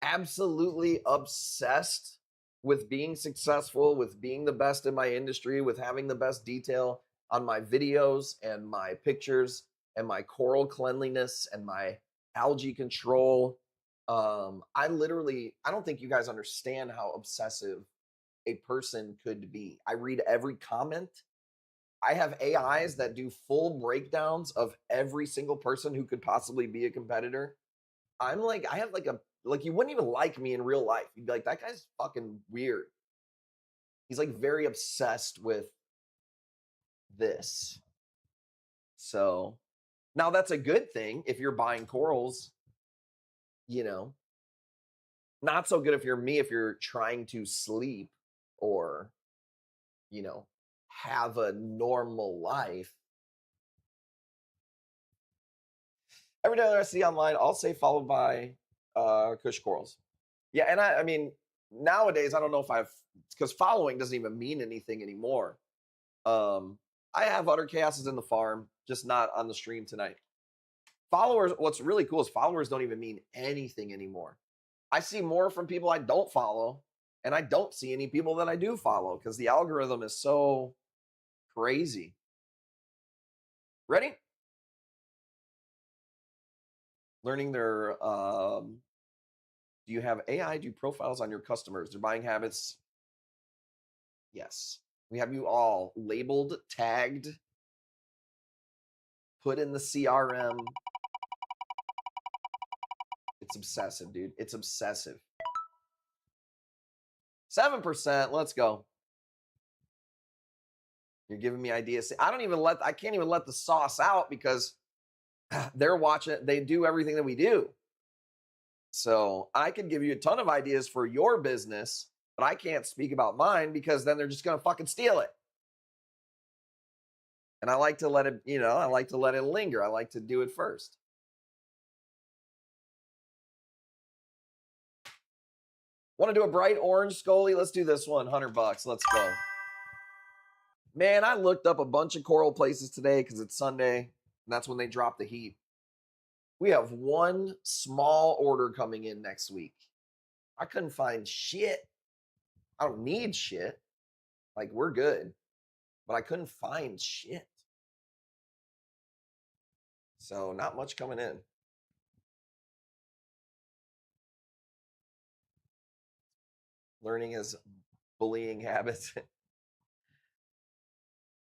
absolutely obsessed with being successful, with being the best in my industry, with having the best detail on my videos and my pictures and my coral cleanliness and my algae control? I don't think you guys understand how obsessive a person could be. I read every comment. I have AIs that do full breakdowns of every single person who could possibly be a competitor. I'm like, I have like you wouldn't even like me in real life. You'd be like, that guy's fucking weird. He's like very obsessed with this. So now that's a good thing if you're buying corals, you know. Not so good if you're me, if you're trying to sleep or, you know, have a normal life. Every day that I see online, I'll say followed by Kush Corals. Yeah, and I mean, nowadays I don't know if I've because following doesn't even mean anything anymore. I have Utter Chaoses in the farm, just not on the stream tonight. Followers, what's really cool is followers don't even mean anything anymore. I see more from people I don't follow, and I don't see any people that I do follow because the algorithm is so crazy. Ready? Learning their do you have AI do profiles on your customers, their buying habits? Yes. We have you all labeled, tagged, put in the CRM. It's obsessive, dude. It's obsessive. 7%. Let's go. You're giving me ideas. I can't even let the sauce out because they're watching. They do everything that we do. So I could give you a ton of ideas for your business, but I can't speak about mine because then they're just going to fucking steal it. And I like to let it, I like to let it linger. I like to do it first. Want to do a bright orange Scully? Let's do this one. $100. Let's go. Man, I looked up a bunch of coral places today because it's Sunday, and that's when they drop the heat. We have one small order coming in next week. I couldn't find shit. I don't need shit. Like, we're good. But I couldn't find shit. So, not much coming in. Learning is bullying habits.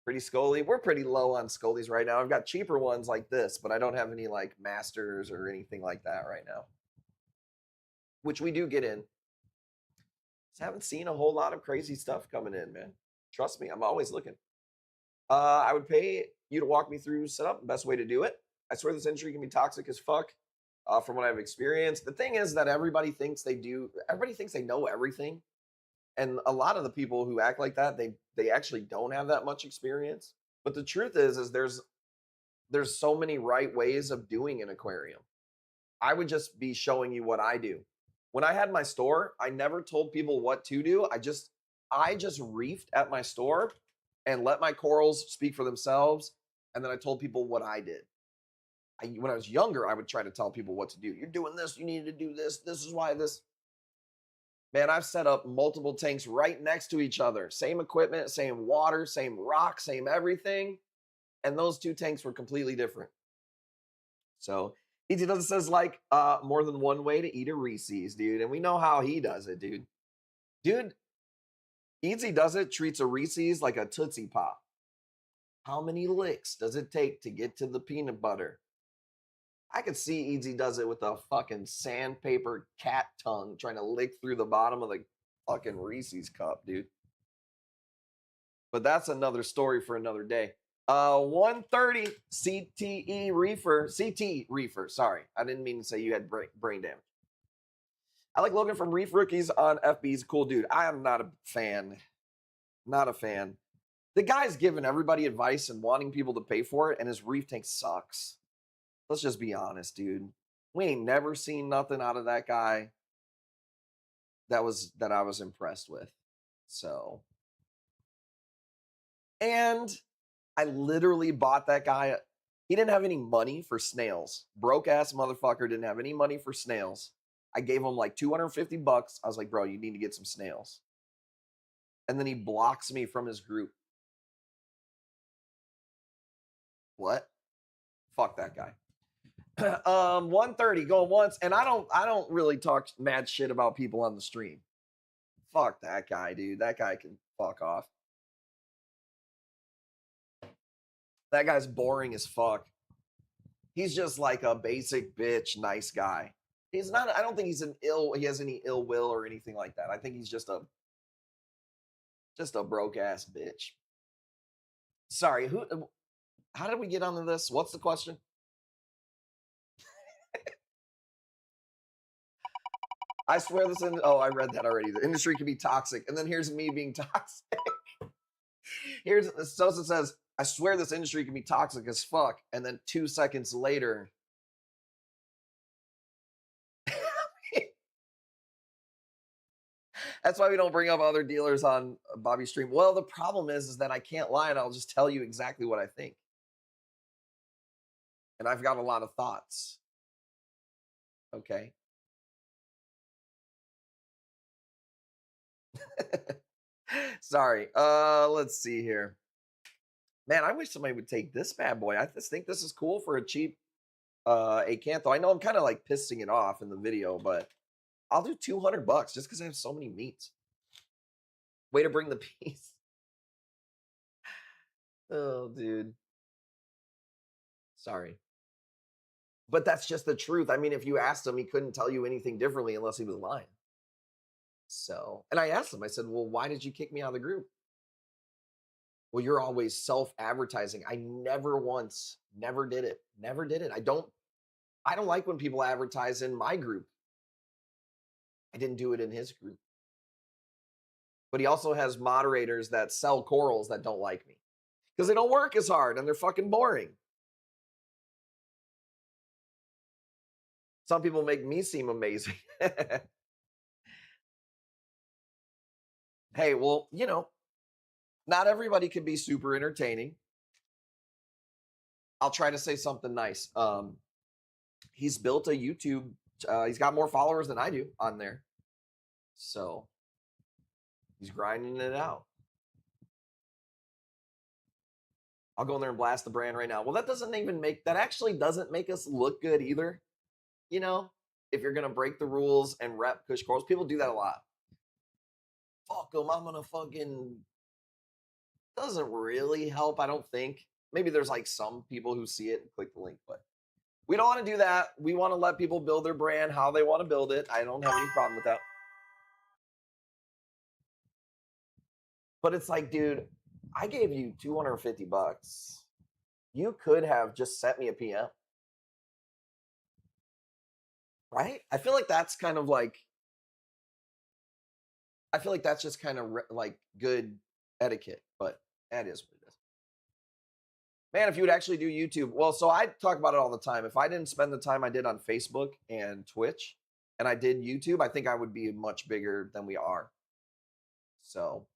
Pretty Scully. We're pretty low on Scullies right now. I've got cheaper ones like this, but I don't have any like masters or anything like that right now. Which we do get in. Just haven't seen a whole lot of crazy stuff coming in, man. Trust me, I'm always looking. I would pay you to walk me through setup, best way to do it. I swear this industry can be toxic as fuck. From what I've experienced, the thing is that everybody thinks they know everything, and a lot of the people who act like that, they actually don't have that much experience. But the truth is there's so many right ways of doing an aquarium. I would just be showing you what I do. When I had my store, I never told people what to do. I just reefed at my store and let my corals speak for themselves. And then I told people what I did. When I was younger, I would try to tell people what to do. You're doing this, you need to do this. This is why this. Man, I've set up multiple tanks right next to each other. Same equipment, same water, same rock, same everything. And those two tanks were completely different. So he does says like more than one way to eat a Reese's, dude. And we know how he does it, dude. Dude, Easy does it, treats a Reese's like a Tootsie Pop. How many licks does it take to get to the peanut butter? I could see Easy does it with a fucking sandpaper cat tongue trying to lick through the bottom of the fucking Reese's cup, dude. But that's another story for another day. 130 CTE reefer, CT reefer. Sorry, I didn't mean to say you had brain damage. I like Logan from Reef Rookies on FB. He's a cool dude. I am not a fan. Not a fan. The guy's giving everybody advice and wanting people to pay for it, and his reef tank sucks. Let's just be honest, dude. We ain't never seen nothing out of that guy that I was impressed with. So, and I literally bought that guy. He didn't have any money for snails. Broke ass motherfucker didn't have any money for snails. I gave him like $250. I was like, bro, you need to get some snails. And then he blocks me from his group. What? Fuck that guy. 130 going once, and I don't really talk mad shit about people on the stream. Fuck that guy, dude. That guy can fuck off. That guy's boring as fuck. He's just like a basic bitch, nice guy. He's not. I don't think he has any ill will or anything like that. I think he's just a broke ass bitch. Sorry, how did we get onto this? What's the question? I swear I read that already. The industry can be toxic. And then here's me being toxic. Here's Sosa says, I swear this industry can be toxic as fuck. And then 2 seconds later, that's why we don't bring up other dealers on Bobby's stream. Well, the problem is that I can't lie and I'll just tell you exactly what I think. And I've got a lot of thoughts. Okay. Sorry. Let's see here. Man, I wish somebody would take this bad boy. I just think this is cool for a cheap acantho. I know I'm kind of like pissing it off in the video, but I'll do $200 just because I have so many meats. Way to bring the peace. Oh, dude. Sorry. But that's just the truth. I mean, if you asked him, he couldn't tell you anything differently unless he was lying. So, and I asked him, I said, well, why did you kick me out of the group? Well, you're always self-advertising. I never did it. Never did it. I don't like when people advertise in my group. I didn't do it in his group. But he also has moderators that sell corals that don't like me because they don't work as hard and they're fucking boring. Some people make me seem amazing. Hey, well, not everybody can be super entertaining. I'll try to say something nice. He's built a YouTube. He's got more followers than I do on there. So he's grinding it out. I'll go in there and blast the brand right now. Well, that actually doesn't make us look good either. If you're going to break the rules and rep Kush Corals, people do that a lot. Fuck them, I'm going to fucking... Doesn't really help, I don't think. Maybe there's like some people who see it and click the link, but we don't want to do that. We want to let people build their brand how they want to build it. I don't have any problem with that. But it's like, dude, I gave you $250. You could have just sent me a PM, right? I feel like that's kind of like, I feel like that's just kind of like good etiquette, but that is what it is. Man, if you would actually do YouTube, well, so I talk about it all the time. If I didn't spend the time I did on Facebook and Twitch and I did YouTube, I think I would be much bigger than we are. So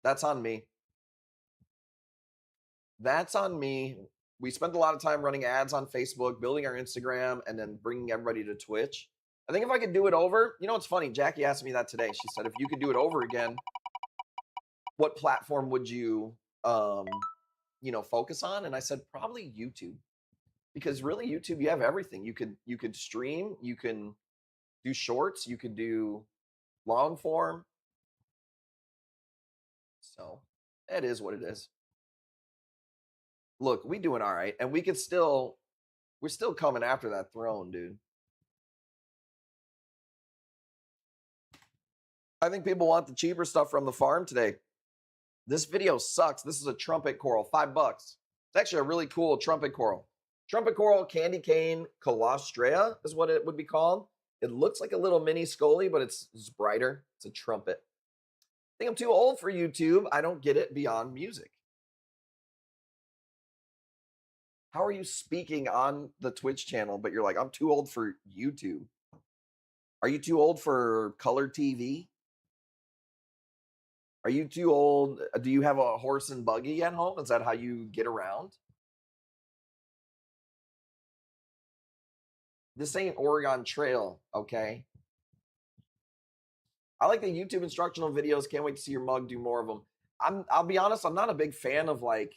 that's on me. That's on me. We spent a lot of time running ads on Facebook, building our Instagram, and then bringing everybody to Twitch. I think if I could do it over, you know, it's funny. Jackie asked me that today. She said, if you could do it over again, what platform would you, focus on? And I said, probably YouTube, because really YouTube, you have everything. You could stream, you can do shorts, you could do long form. So it is what it is. Look, we doing all right, and we're still coming after that throne, dude. I think people want the cheaper stuff from the farm today. This video sucks. This is a trumpet coral, $5. It's actually a really cool trumpet coral. Trumpet coral candy cane colostrea is what it would be called. It looks like a little mini scully, but it's brighter. It's a trumpet. I think I'm too old for YouTube. I don't get it beyond music. How are you speaking on the Twitch channel, but you're like, I'm too old for YouTube? Are you too old for color TV? Are you too old? Do you have a horse and buggy at home? Is that how you get around? This ain't Oregon Trail, okay? I like the YouTube instructional videos. Can't wait to see your mug do more of them. I'll be honest, I'm not a big fan of like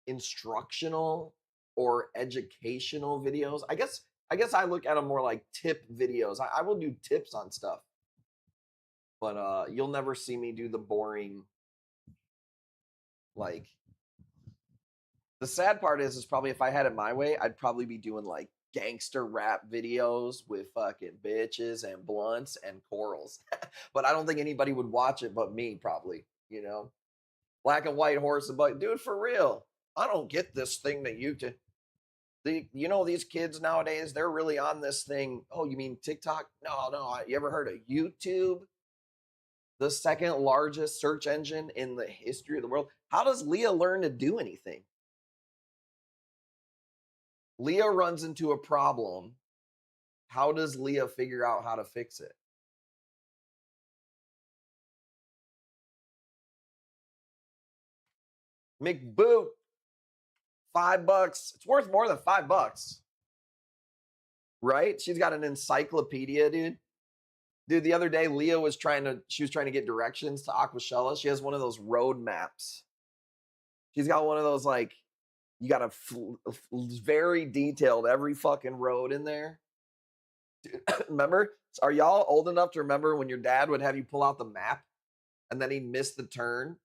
instructional or educational videos. I guess I look at them more like tip videos. I will do tips on stuff, but you'll never see me do the boring, like, the sad part is probably if I had it my way, I'd probably be doing like gangster rap videos with fucking bitches and blunts and corals. But I don't think anybody would watch it but me, probably, you know? Black and white horse and buggy. Dude, for real. I don't get this thing that these kids nowadays, they're really on this thing. Oh, you mean TikTok? No. You ever heard of YouTube? The second largest search engine in the history of the world. How does Leah learn to do anything? Leah runs into a problem. How does Leah figure out how to fix it? McBoot, $5. It's worth more than $5, right? She's got an encyclopedia, dude. Dude, the other day, Leah was trying to get directions to Aquashella. She has one of those road maps. She's got one of those, like, you got a very detailed every fucking road in there. Dude, remember? Are y'all old enough to remember when your dad would have you pull out the map and then he'd miss the turn?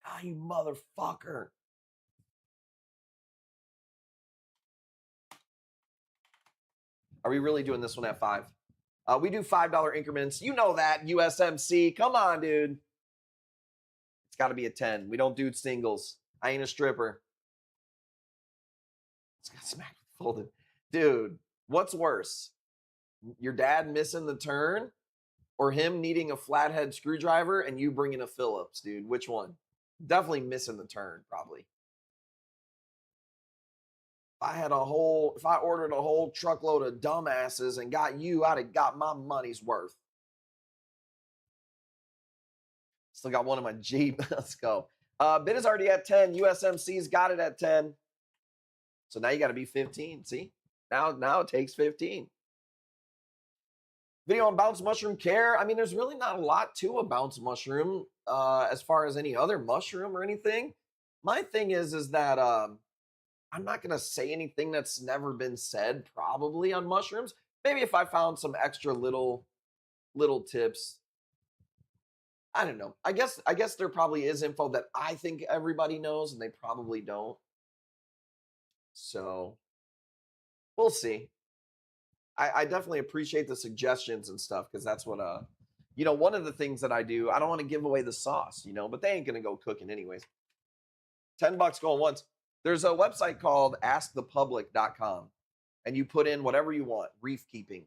Ah, you motherfucker. Are we really doing this one at 5? We do $5 increments. You know that, USMC. Come on, dude. It's got to be a 10. We don't do singles. I ain't a stripper. It's got smacked folded. Dude, what's worse? Your dad missing the turn or him needing a flathead screwdriver and you bringing a Phillips, dude? Which one? Definitely missing the turn, probably. If I ordered a whole truckload of dumbasses and got you, I'd have got my money's worth. Still got one in my Jeep. Let's go. Bid is already at 10. USMC's got it at 10. So now you got to be 15. See? Now it takes 15. Video on bounce mushroom care. I mean, there's really not a lot to a bounce mushroom as far as any other mushroom or anything. My thing is that I'm not going to say anything that's never been said probably on mushrooms. Maybe if I found some extra little tips. I don't know. I guess there probably is info that I think everybody knows and they probably don't. So we'll see. I definitely appreciate the suggestions and stuff because that's what one of the things that I do, I don't want to give away the sauce, but they ain't gonna go cooking anyways. $10 going once. There's a website called askthepublic.com, and you put in whatever you want, reef keeping.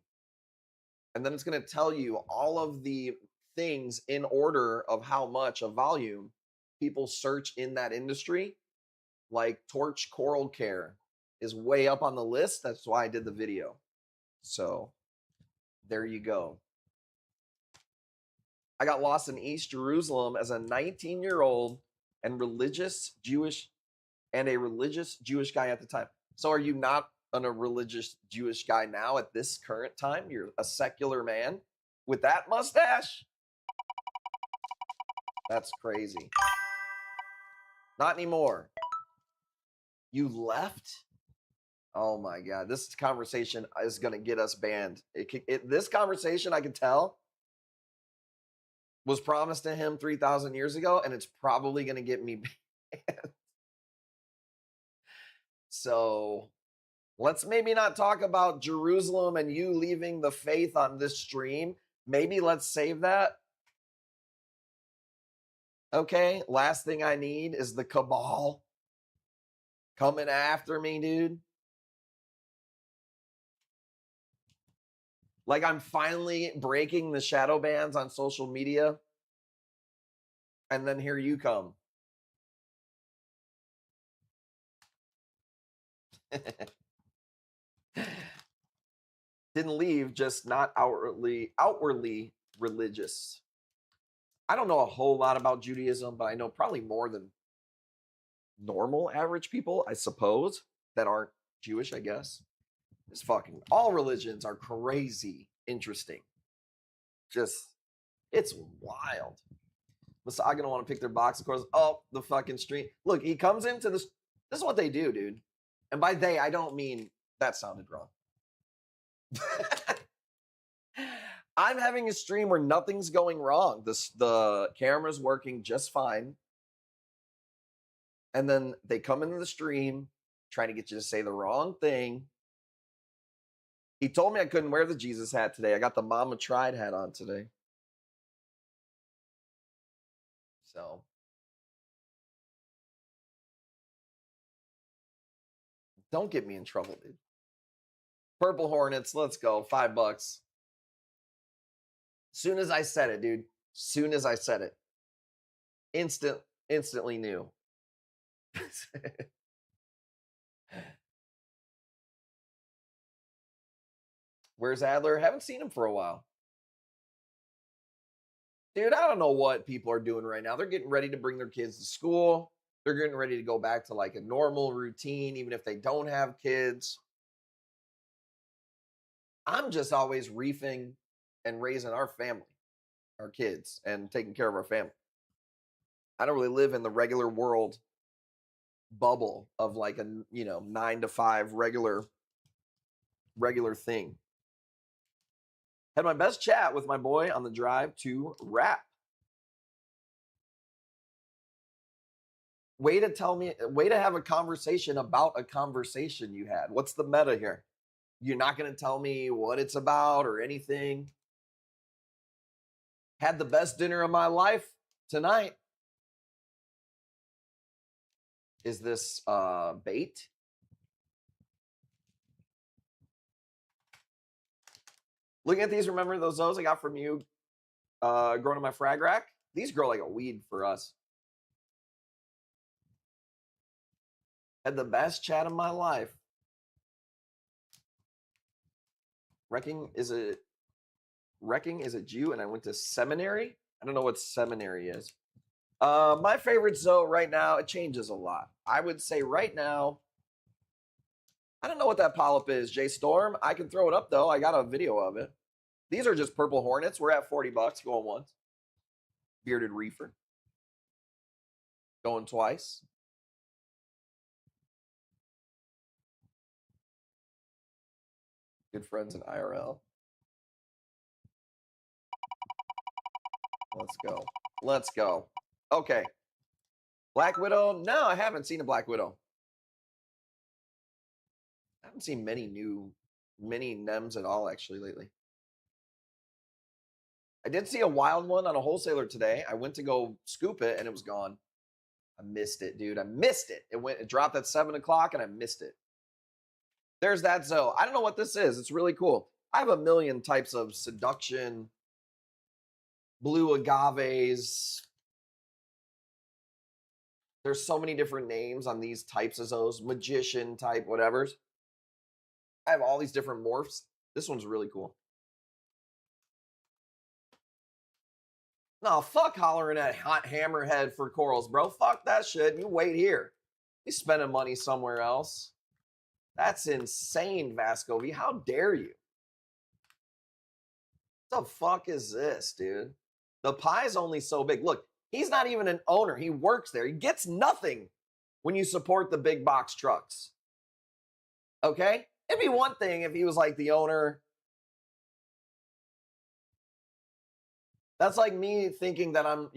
And then it's going to tell you all of the things in order of how much a volume people search in that industry. Like torch coral care is way up on the list. That's why I did the video. So there you go. I got lost in East Jerusalem as a 19-year-old and a religious Jewish guy at the time. So are you not a religious Jewish guy now at this current time? You're a secular man with that mustache? That's crazy. Not anymore. You left? Oh my God. This conversation is going to get us banned. This conversation, I can tell, was promised to him 3,000 years ago, and it's probably going to get me banned. So let's maybe not talk about Jerusalem and you leaving the faith on this stream. Maybe let's save that. Okay, last thing I need is the cabal coming after me, dude. Like I'm finally breaking the shadow bans on social media. And then here you come. Didn't leave, just not outwardly religious. I don't know a whole lot about Judaism, but I know probably more than normal average people, I suppose, that aren't Jewish, I guess. It's fucking all religions are crazy interesting. Just it's wild. Masaga don't want to pick their box, of course. Oh, the fucking stream. Look, he comes into this. This is what they do, dude. And by they, I don't mean that sounded wrong. I'm having a stream where nothing's going wrong. The camera's working just fine. And then they come into the stream trying to get you to say the wrong thing. He told me I couldn't wear the Jesus hat today. I got the Mama Tried hat on today. So don't get me in trouble, dude. Purple Hornets, let's go. $5. Soon as I said it, dude. Soon as I said it. Instantly knew. Where's Adler? Haven't seen him for a while. Dude, I don't know what people are doing right now. They're getting ready to bring their kids to school. They're getting ready to go back to like a normal routine, even if they don't have kids. I'm just always reefing and raising our family, our kids, and taking care of our family. I don't really live in the regular world bubble of like a 9 to 5 regular thing. Had my best chat with my boy on the drive to rap. Way to have a conversation about a conversation you had. What's the meta here? You're not going to tell me what it's about or anything. Had the best dinner of my life tonight. Is this bait? Looking at these, remember those I got from you growing in my frag rack? These grow like a weed for us. Had the best chat of my life. Wrecking is a Jew, and I went to seminary. I don't know what seminary is. My favorite Zoe right now, it changes a lot. I would say right now, I don't know what that polyp is, J Storm. I can throw it up though. I got a video of it. These are just purple hornets. We're at $40 going once. Bearded reefer. Going twice. Good friends in IRL. Let's go. Let's go. Okay. Black Widow. No, I haven't seen a Black Widow. I haven't seen many NEMs at all actually lately. I did see a wild one on a wholesaler today. I went to go scoop it and it was gone. I missed it, dude. I missed it. It dropped at 7 o'clock and I missed it. There's that Zoe. I don't know what this is. It's really cool. I have a million types of seduction, blue agaves. There's so many different names on these types of Zoes, magician type, whatevers. I have all these different morphs. This one's really cool. No, fuck hollering at Hammerhead for corals, bro. Fuck that shit. You wait here. You spending money somewhere else. That's insane, Vasco V. How dare you? What the fuck is this, dude? The pie's only so big. Look, he's not even an owner. He works there. He gets nothing when you support the big box trucks. Okay? It'd be one thing if he was like the owner. That's like me thinking that I'm,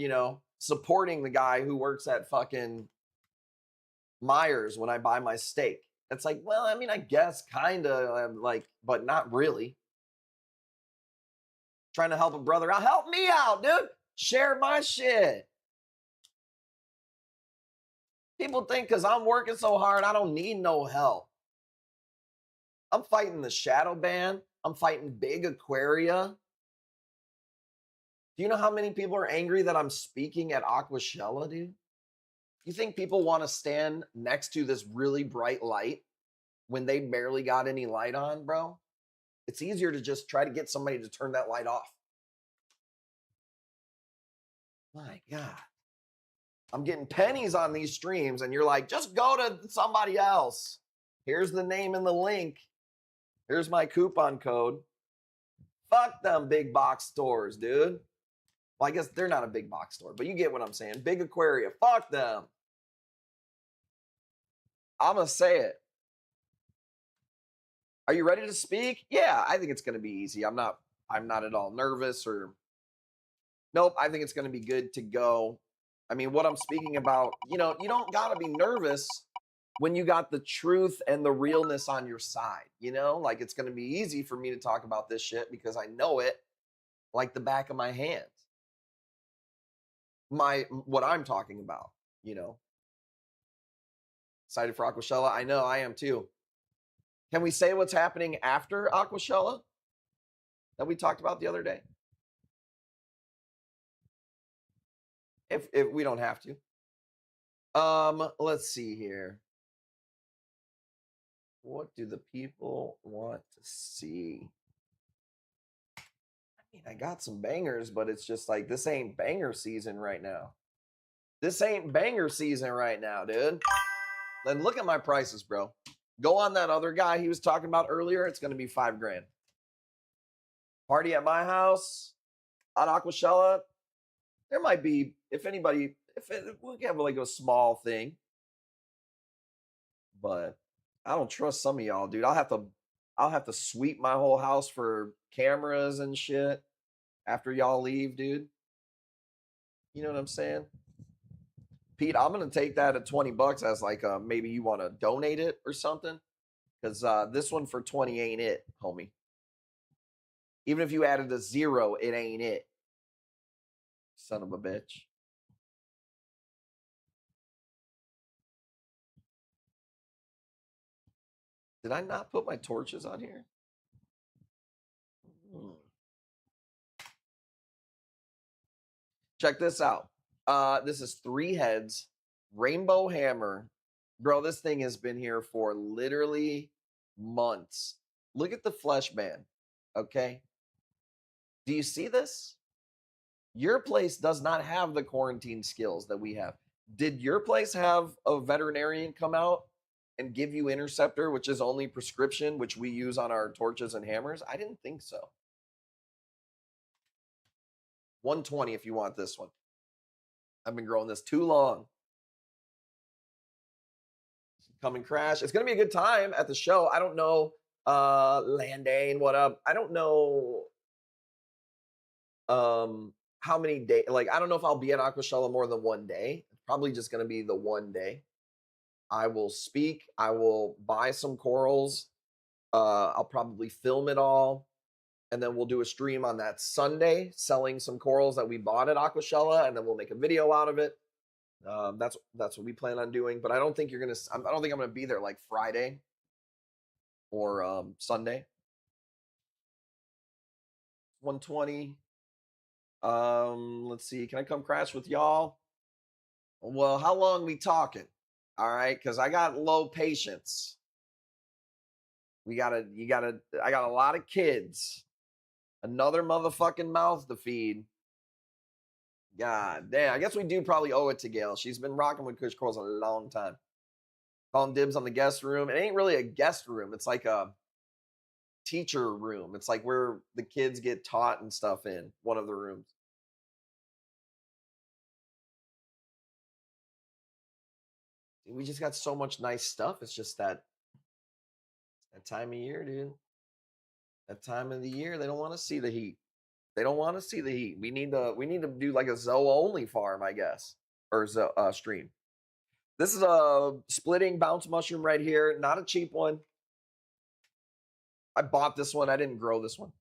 supporting the guy who works at fucking Myers when I buy my steak. It's like, well, I mean, I guess kind of like, but not really. Trying to help a brother out. Help me out, dude. Share my shit. People think because I'm working so hard, I don't need no help. I'm fighting the shadow ban. I'm fighting big Aquaria. Do you know how many people are angry that I'm speaking at Aquashella, dude? You think people want to stand next to this really bright light when they barely got any light on, bro? It's easier to just try to get somebody to turn that light off. My God. I'm getting pennies on these streams, and you're like, just go to somebody else. Here's the name and the link. Here's my coupon code. Fuck them big box stores, dude. Well, I guess they're not a big box store, but you get what I'm saying. Big Aquaria. Fuck them. I'm going to say it. Are you ready to speak? Yeah, I think it's going to be easy. I'm not at all nervous or nope, I think it's going to be good to go. I mean, what I'm speaking about, you don't got to be nervous when you got the truth and the realness on your side, like it's going to be easy for me to talk about this shit because I know it like the back of my hand. What I'm talking about, Excited for Aquashella? I know, I am too. Can we say what's happening after Aquashella that we talked about the other day? If we don't have to. Let's see here. What do the people want to see? I mean, I got some bangers, but it's just like this ain't banger season right now. This ain't banger season right now, dude. Then look at my prices, bro. Go on that other guy he was talking about earlier. It's going to be $5,000. Party at my house on Aquashella. There might be, if anybody, we have like a small thing, but I don't trust some of y'all, dude. I'll have to sweep my whole house for cameras and shit after y'all leave, dude. You know what I'm saying? Pete, I'm gonna take that at $20 as like maybe you want to donate it or something. Because this one for 20 ain't it, homie. Even if you added a 0, it ain't it. Son of a bitch. Did I not put my torches on here? Check this out. This is 3 heads, rainbow hammer. Bro, this thing has been here for literally months. Look at the flesh band, okay? Do you see this? Your place does not have the quarantine skills that we have. Did your place have a veterinarian come out and give you Interceptor, which is only prescription, which we use on our torches and hammers? I didn't think so. 120 if you want this one. I've been growing this too long. Come and crash. It's going to be a good time at the show. I don't know, Landane, what up? I don't know how many days. Like, I don't know if I'll be at Aquashella more than one day. It's probably just going to be the one day. I will speak. I will buy some corals. I'll probably film it all. And then we'll do a stream on that Sunday selling some corals that we bought at Aquashella, and then we'll make a video out of it. That's what we plan on doing. But I don't think you're gonna. I don't think I'm gonna be there like Friday or Sunday. 120. Let's see. Can I come crash with y'all? Well, how long we talking? All right, because I got low patience. I got a lot of kids. Another motherfucking mouth to feed. God damn. I guess we do probably owe it to Gail. She's been rocking with Kush Corals a long time. Calling dibs on the guest room. It ain't really a guest room. It's like a teacher room. It's like where the kids get taught and stuff in one of the rooms. We just got so much nice stuff. It's just that time of year, dude. That time of the year, they don't want to see the heat. They don't want to see the heat. We need to do like a Zoa only farm, I guess, or stream. This is a splitting bounce mushroom right here. Not a cheap one. I bought this one. I didn't grow this one.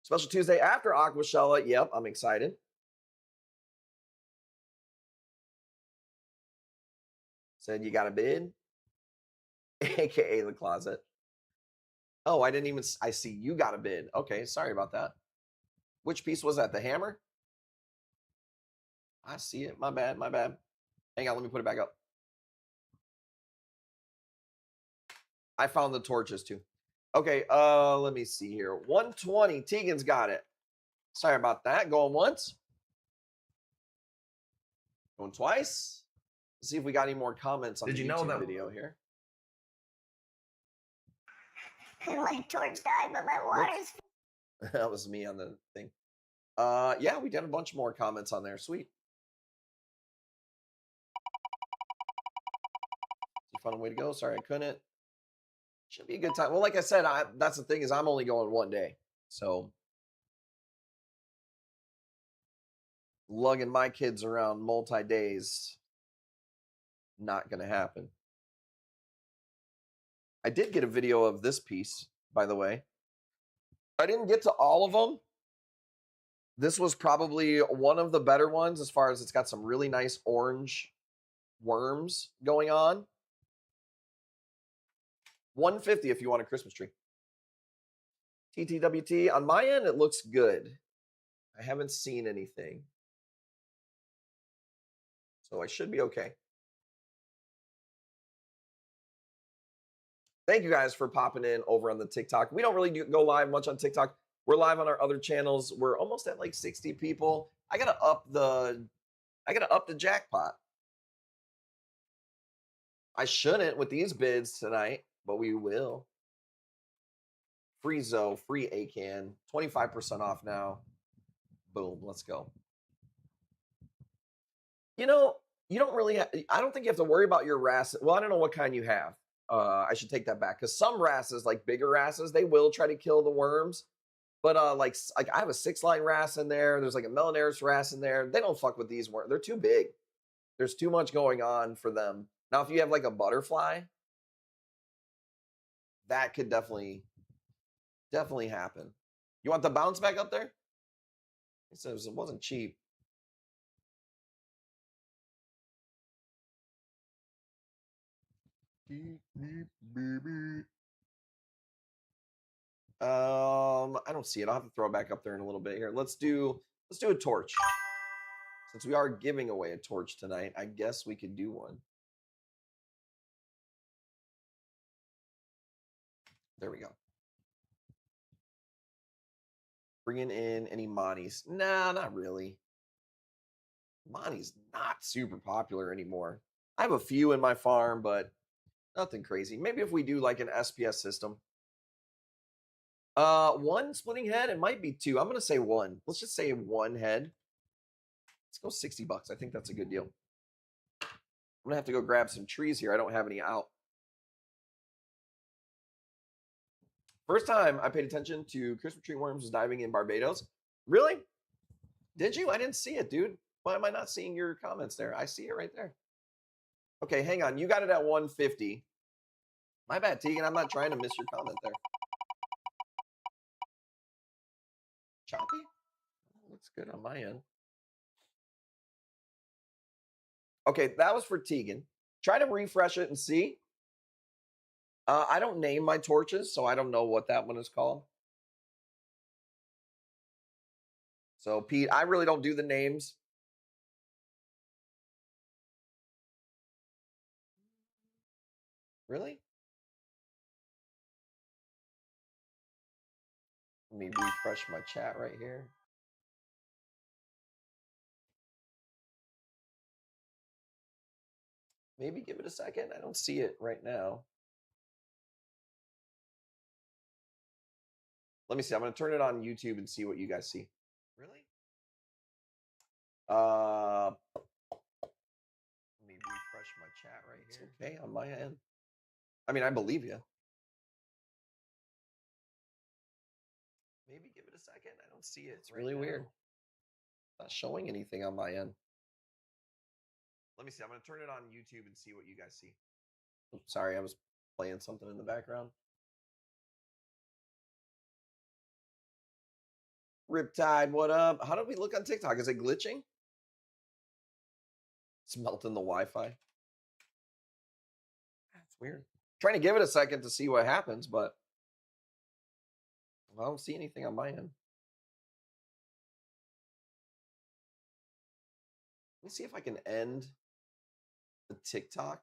Special Tuesday after Aquashella. Yep, I'm excited. Said you got a bid, aka the closet. Oh, I didn't even. I see you got a bid. Okay, sorry about that. Which piece was that? The hammer? I see it. My bad. My bad. Hang on. Let me put it back up. I found the torches too. Okay. Let me see here. 120. Tegan's got it. Sorry about that. Going once. Going twice. Let's see if we got any more comments on the YouTube video here. My torch died, but my water's. That was me on the thing. Yeah, we did a bunch more comments on there. Sweet. It's a fun way to go. Sorry, I couldn't. Should be a good time. Well, like I said, that's the thing is I'm only going one day. So lugging my kids around multi-days, not going to happen. I did get a video of this piece, by the way. I didn't get to all of them. This was probably one of the better ones as far as it's got some really nice orange worms going on. $150 if you want a Christmas tree. TTWT. On my end, it looks good. I haven't seen anything. So I should be okay. Thank you guys for popping in over on the TikTok. We don't really go live much on TikTok. We're live on our other channels. We're almost at like 60 people. I gotta up the jackpot. I shouldn't with these bids tonight, but we will. Free Zoe, free ACAN, 25% off now. Boom, let's go. You know, you don't really I don't think you have to worry about your wrasse. Well, I don't know what kind you have. I should take that back because some wrasses, like bigger wrasses, they will try to kill the worms. But like I have a 6-line wrasse in there. There's like a Melanaris wrasse in there. They don't fuck with these worms. They're too big. There's too much going on for them. Now, if you have like a butterfly, that could definitely happen. You want the bounce back up there? It says it wasn't cheap. I don't see it. I'll have to throw it back up there in a little bit here. Let's do a torch. Since we are giving away a torch tonight, I guess we could do one. There we go. Bringing in any Monties. Nah, not really. Monty's not super popular anymore. I have a few in my farm, but nothing crazy. Maybe if we do like an SPS system. One splitting head. It might be two. I'm gonna say one. Let's just say one head. Let's go $60. I think that's a good deal. I'm gonna have to go grab some trees here. I don't have any out. First time I paid attention to Christmas tree worms was diving in Barbados. Really? Did you? I didn't see it, dude. Why am I not seeing your comments there? I see it right there. Okay, hang on. You got it at 150. My bad, Tegan. I'm not trying to miss your comment there. Choppy? Looks good on my end. Okay, that was for Tegan. Try to refresh it and see. I don't name my torches, so I don't know what that one is called. So, Pete, I really don't do the names. Really? Let me refresh my chat right here. Maybe give it a second. I don't see it right now. Let me see. I'm going to turn it on YouTube and see what you guys see. Really? Let me refresh my chat right here. It's okay on my end. I mean, I believe you. Maybe give it a second. I don't see it. It's really weird. Not showing anything on my end. Let me see. I'm going to turn it on YouTube and see what you guys see. Oops, sorry, I was playing something in the background. Riptide, what up? How do we look on TikTok? Is it glitching? It's melting the Wi-Fi. That's weird. Trying to give it a second to see what happens, but I don't see anything on my end. Let me see if I can end the TikTok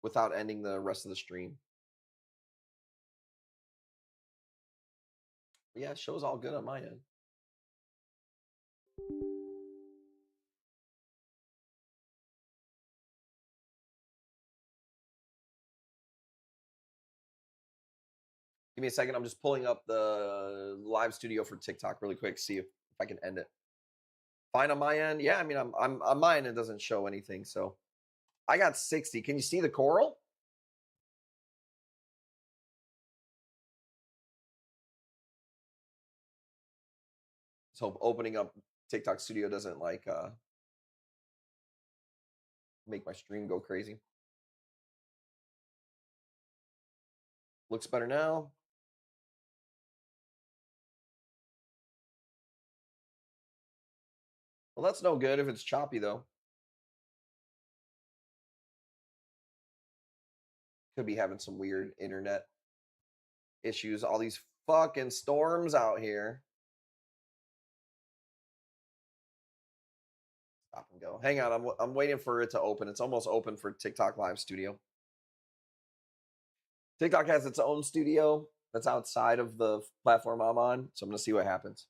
without ending the rest of the stream. But yeah, it shows all good on my end. Give me a second. I'm just pulling up the live studio for TikTok really quick. See if I can end it. Fine on my end. Yeah, I mean, I'm on mine. It doesn't show anything. So I got 60. Can you see the coral? So opening up TikTok Studio doesn't like make my stream go crazy. Looks better now. Well, that's no good if it's choppy though. Could be having some weird internet issues. All these fucking storms out here. Stop and go. Hang on, I'm waiting for it to open. It's almost open for TikTok Live Studio. TikTok has its own studio that's outside of the platform I'm on, so I'm gonna see what happens.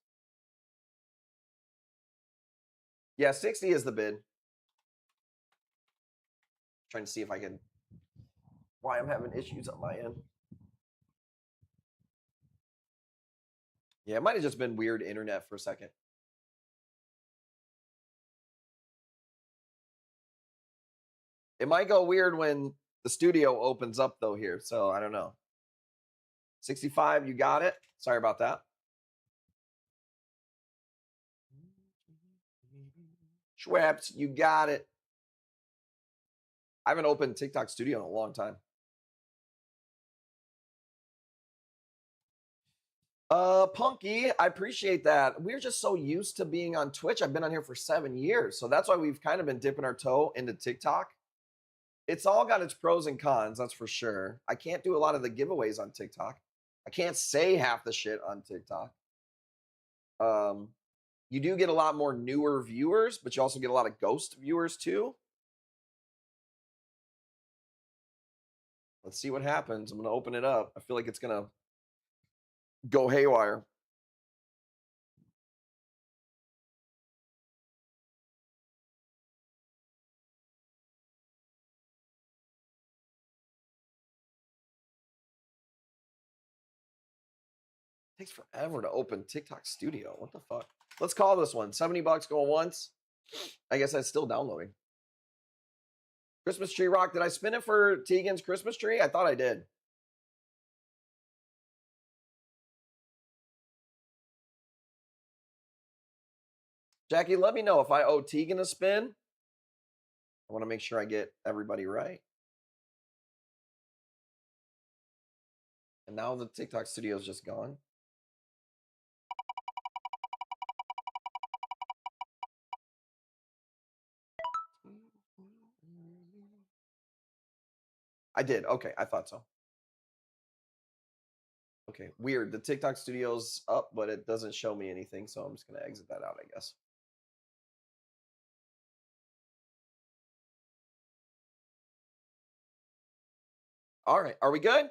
Yeah, 60 is the bid. Trying to see if I can. Why I'm having issues on my end. Yeah, it might have just been weird internet for a second. It might go weird when the studio opens up though here, so I don't know. 65, you got it. Sorry about that. Schweppes, you got it. I haven't opened TikTok Studio in a long time. Punky, I appreciate that. We're just so used to being on Twitch. I've been on here for 7 years, so that's why we've kind of been dipping our toe into TikTok. It's all got its pros and cons, that's for sure. I can't do a lot of the giveaways on TikTok. I can't say half the shit on TikTok. You do get a lot more newer viewers, but you also get a lot of ghost viewers too. Let's see what happens. I'm going to open it up. I feel like it's going to go haywire. Takes forever to open TikTok Studio. What the fuck? Let's call this one. $70 going once. I guess that's still downloading. Christmas tree rock. Did I spin it for Tegan's Christmas tree? I thought I did. Jackie, let me know if I owe Tegan a spin. I want to make sure I get everybody right. And now the TikTok studio is just gone. I did. Okay, I thought so. Okay, weird. The TikTok studio's up, but it doesn't show me anything, so I'm just going to exit that out, I guess. All right, are we good?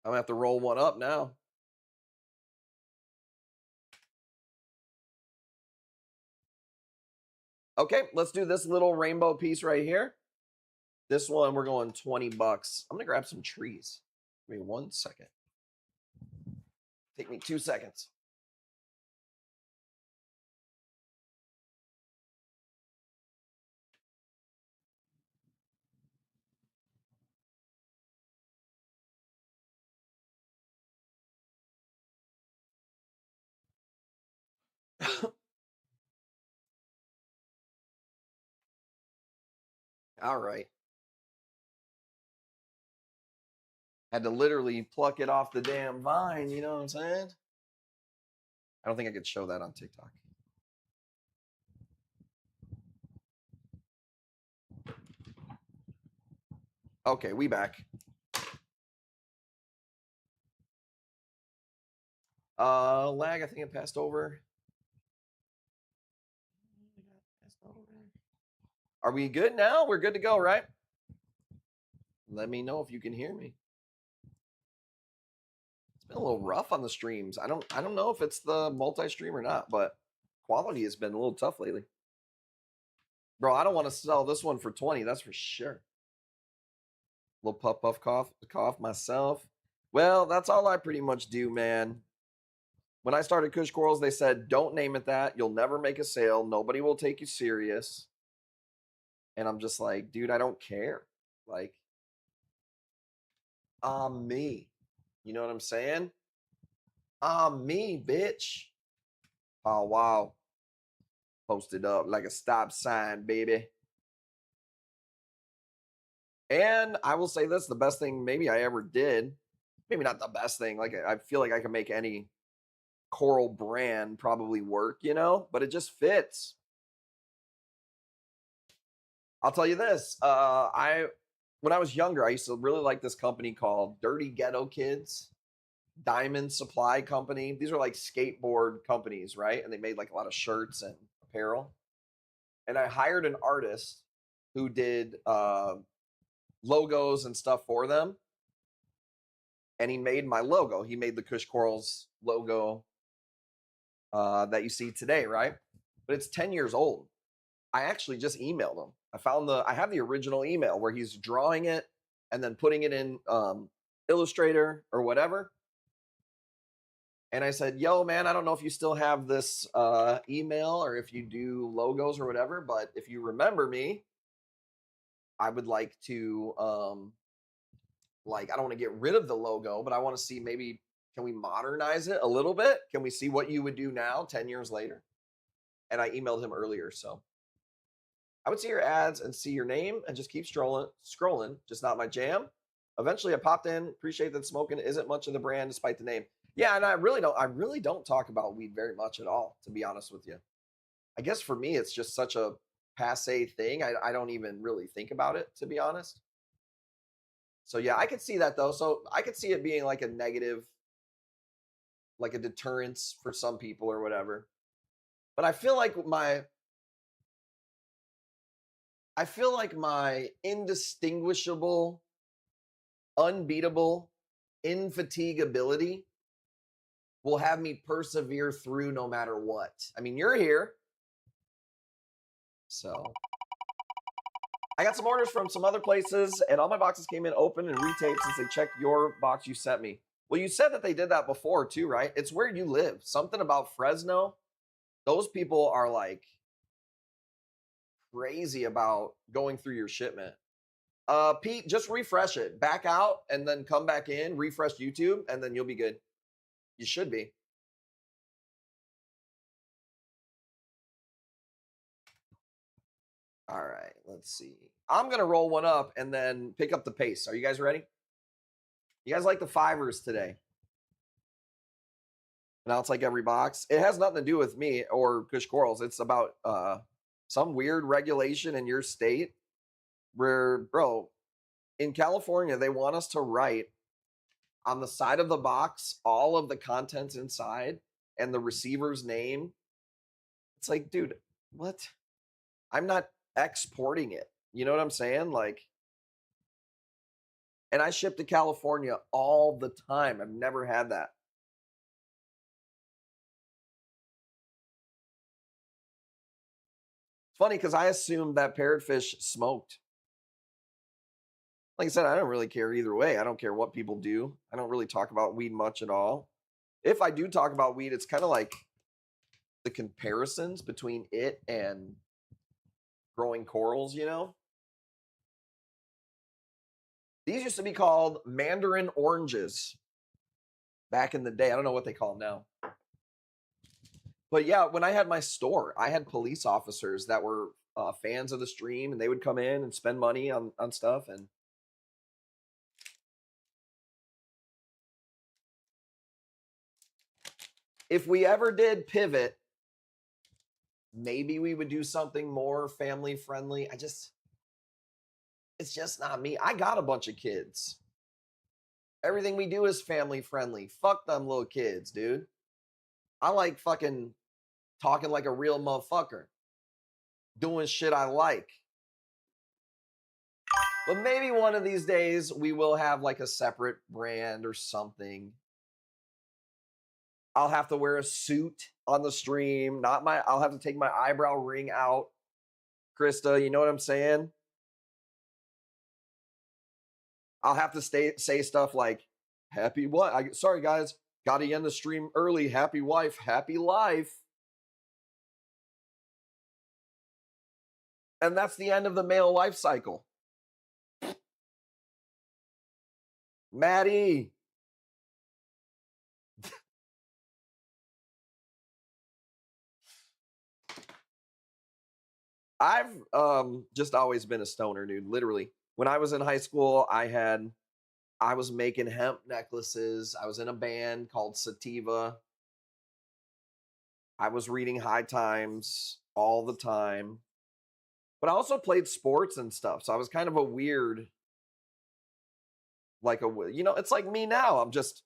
I'm going to have to roll one up now. Okay, let's do this little rainbow piece right here. This one, we're going 20 bucks. I'm going to grab some trees. Give me 1 second. Take me 2 seconds. All right. Had to literally pluck it off the damn vine, you know what I'm saying? I don't think I could show that on TikTok. Okay, we back. Lag, I think it passed over. Are we good now? We're good to go, right? Let me know if you can hear me. It's been a little rough on the streams. I don't know if it's the multi-stream or not, but quality has been a little tough lately. Bro, I don't want to sell this one for 20, that's for sure. Little puff cough myself. Well, that's all I pretty much do, man. When I started Kush Corals, they said, don't name it that. You'll never make a sale. Nobody will take you serious. And I'm just like, dude, I don't care. Like, I'm me. You know what I'm saying? I'm me, bitch. Oh, wow. Posted up like a stop sign, baby. And I will say this, the best thing maybe I ever did, maybe not the best thing, like I feel like I can make any coral brand probably work, you know, but it just fits. I'll tell you this, when I was younger, I used to really like this company called Dirty Ghetto Kids, Diamond Supply Company. These are like skateboard companies, right? And they made like a lot of shirts and apparel. And I hired an artist who did logos and stuff for them. And he made my logo. He made the Kush Corals logo that you see today, right? But it's 10 years old. I actually just emailed him. I have the original email where he's drawing it and then putting it in Illustrator or whatever. And I said, yo, man, I don't know if you still have this email or if you do logos or whatever, but if you remember me, I would like to, I don't want to get rid of the logo, but I want to see maybe, can we modernize it a little bit? Can we see what you would do now 10 years later? And I emailed him earlier, so. I would see your ads and see your name and just keep scrolling, just not my jam. Eventually I popped in, appreciate that smoking isn't much of the brand despite the name. Yeah, and I really don't talk about weed very much at all, to be honest with you. I guess for me, it's just such a passe thing. I don't even really think about it, to be honest. So yeah, I could see that though. So I could see it being like a negative, like a deterrence for some people or whatever. But I feel like my indistinguishable, unbeatable, infatigability will have me persevere through no matter what. I mean, you're here. So I got some orders from some other places and all my boxes came in open and retaped since they checked your box you sent me. Well, you said that they did that before too, right? It's where you live. Something about Fresno. Those people are like crazy about going through your shipment. Pete, just refresh it. Back out and then come back in, refresh YouTube, and then you'll be good. You should be. All right, let's see. I'm gonna roll one up and then pick up the pace. Are you guys ready? You guys like the fivers today? Now it's like every box. It has nothing to do with me or Kush Corals. It's about some weird regulation in your state where, bro, in California, they want us to write on the side of the box all of the contents inside and the receiver's name. It's like, dude, what? I'm not exporting it. You know what I'm saying? Like, and I ship to California all the time. I've never had that. It's funny because I assumed that parrotfish smoked. Like I said, I don't really care either way. I don't care what people do. I don't really talk about weed much at all. If I do talk about weed, it's kind of like the comparisons between it and growing corals, you know? These used to be called mandarin oranges back in the day. I don't know what they call them now. But yeah, when I had my store, I had police officers that were fans of the stream, and they would come in and spend money on stuff. And if we ever did pivot, maybe we would do something more family friendly. It's just not me. I got a bunch of kids. Everything we do is family friendly. Fuck them little kids, dude. I like fucking talking like a real motherfucker, doing shit I like. But maybe one of these days we will have like a separate brand or something. I'll have to wear a suit on the stream. I'll have to take my eyebrow ring out. Krista, you know what I'm saying? I'll have to say stuff like, happy what? Sorry guys, gotta end the stream early. Happy wife, happy life. And that's the end of the male life cycle. Maddie. I've just always been a stoner, dude. Literally. When I was in high school, I was making hemp necklaces. I was in a band called Sativa. I was reading High Times all the time. But I also played sports and stuff. So I was kind of a weird, it's like me now. I'm just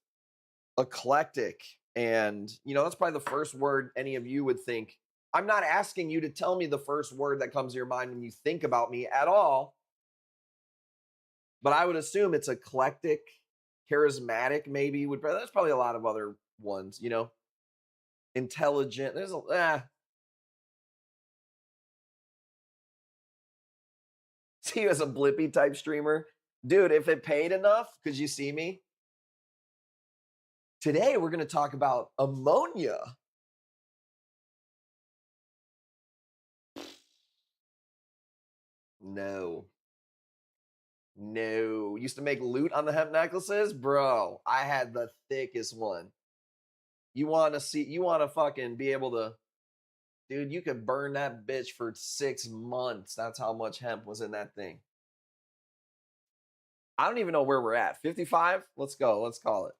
eclectic. And, that's probably the first word any of you would think. I'm not asking you to tell me the first word that comes to your mind when you think about me at all. But I would assume it's eclectic, charismatic, maybe. There's probably a lot of other ones, intelligent. See you as a Blippy type streamer. Dude, if it paid enough, could you see me? Today, we're going to talk about ammonia. No. Used to make loot on the hemp necklaces? Bro, I had the thickest one. You want to fucking be able to, dude, you could burn that bitch for 6 months. That's how much hemp was in that thing. I don't even know where we're at. 55? Let's go. Let's call it.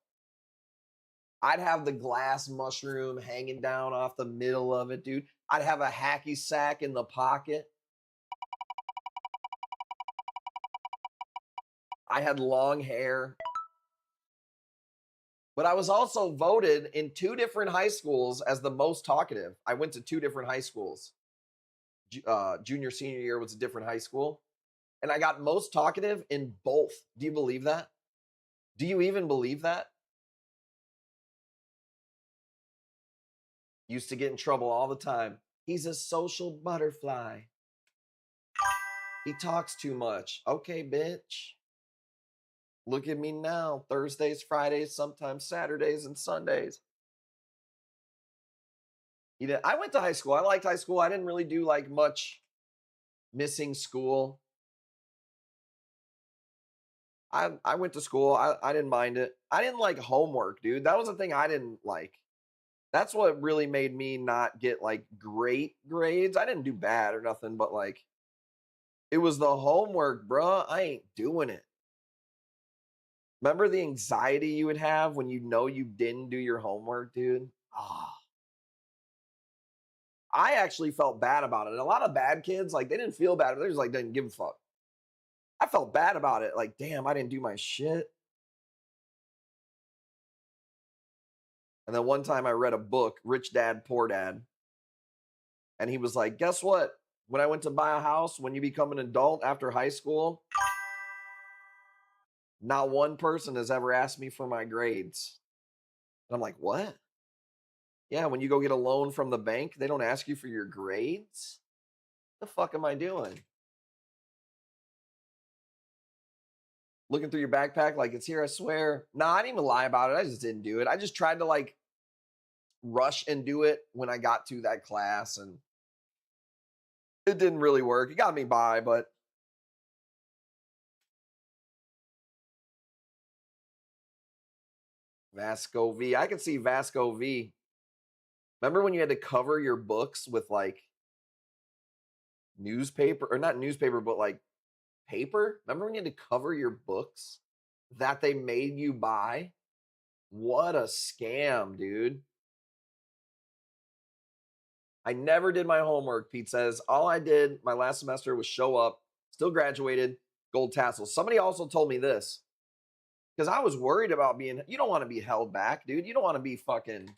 I'd have the glass mushroom hanging down off the middle of it, dude. I'd have a hacky sack in the pocket. I had long hair. But I was also voted in 2 different high schools as the most talkative. I went to 2 different high schools. Junior, senior year was a different high school. And I got most talkative in both. Do you believe that? Do you even believe that? Used to get in trouble all the time. He's a social butterfly. He talks too much. Okay, bitch. Look at me now. Thursdays, Fridays, sometimes Saturdays and Sundays. I went to high school. I liked high school. I didn't really do like much missing school. I went to school. I didn't mind it. I didn't like homework, dude. That was the thing I didn't like. That's what really made me not get like great grades. I didn't do bad or nothing, but like It was the homework, bruh. I ain't doing it. Remember the anxiety you would have when you know you didn't do your homework, dude? Ah. I actually felt bad about it. And a lot of bad kids, like, they didn't feel bad. They just like didn't give a fuck. I felt bad about it. Like, damn, I didn't do my shit. And then one time I read a book, Rich Dad, Poor Dad. And he was like, guess what? When I went to buy a house, when you become an adult after high school, not one person has ever asked me for my grades. And I'm like, what? Yeah, when you go get a loan from the bank, they don't ask you for your grades? The fuck am I doing? Looking through your backpack like it's here, I swear. Nah, I didn't even lie about it. I just didn't do it. I just tried to like rush and do it when I got to that class, and it didn't really work. It got me by, but Vasco V. I could see Vasco V. Remember when you had to cover your books with like newspaper, or not newspaper, but like paper? Remember when you had to cover your books that they made you buy? What a scam, dude. I never did my homework, Pete says. All I did my last semester was show up, still graduated, gold tassels. Somebody also told me this because I was worried about being, you don't want to be held back, dude. You don't want to be fucking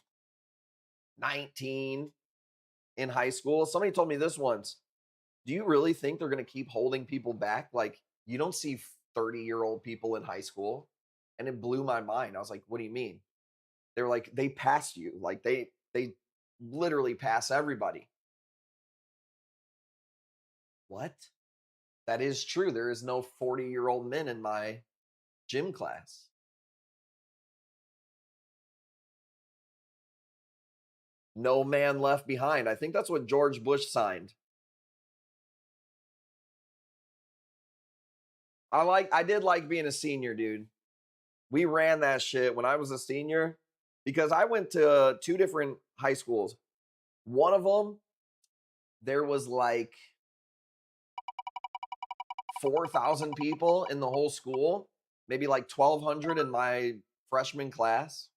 19 in high school. Somebody told me this once. Do you really think they're going to keep holding people back? Like, you don't see 30-year-old people in high school. And it blew my mind. I was like, what do you mean? They're like, they passed you. Like they literally pass everybody. What? That is true. There is no 40-year-old men in my gym class. No man left behind. I think that's what George Bush signed. I did like being a senior, dude. We ran that shit when I was a senior because I went to two different high schools. One of them, there was like 4,000 people in the whole school, maybe like 1,200 in my freshman class.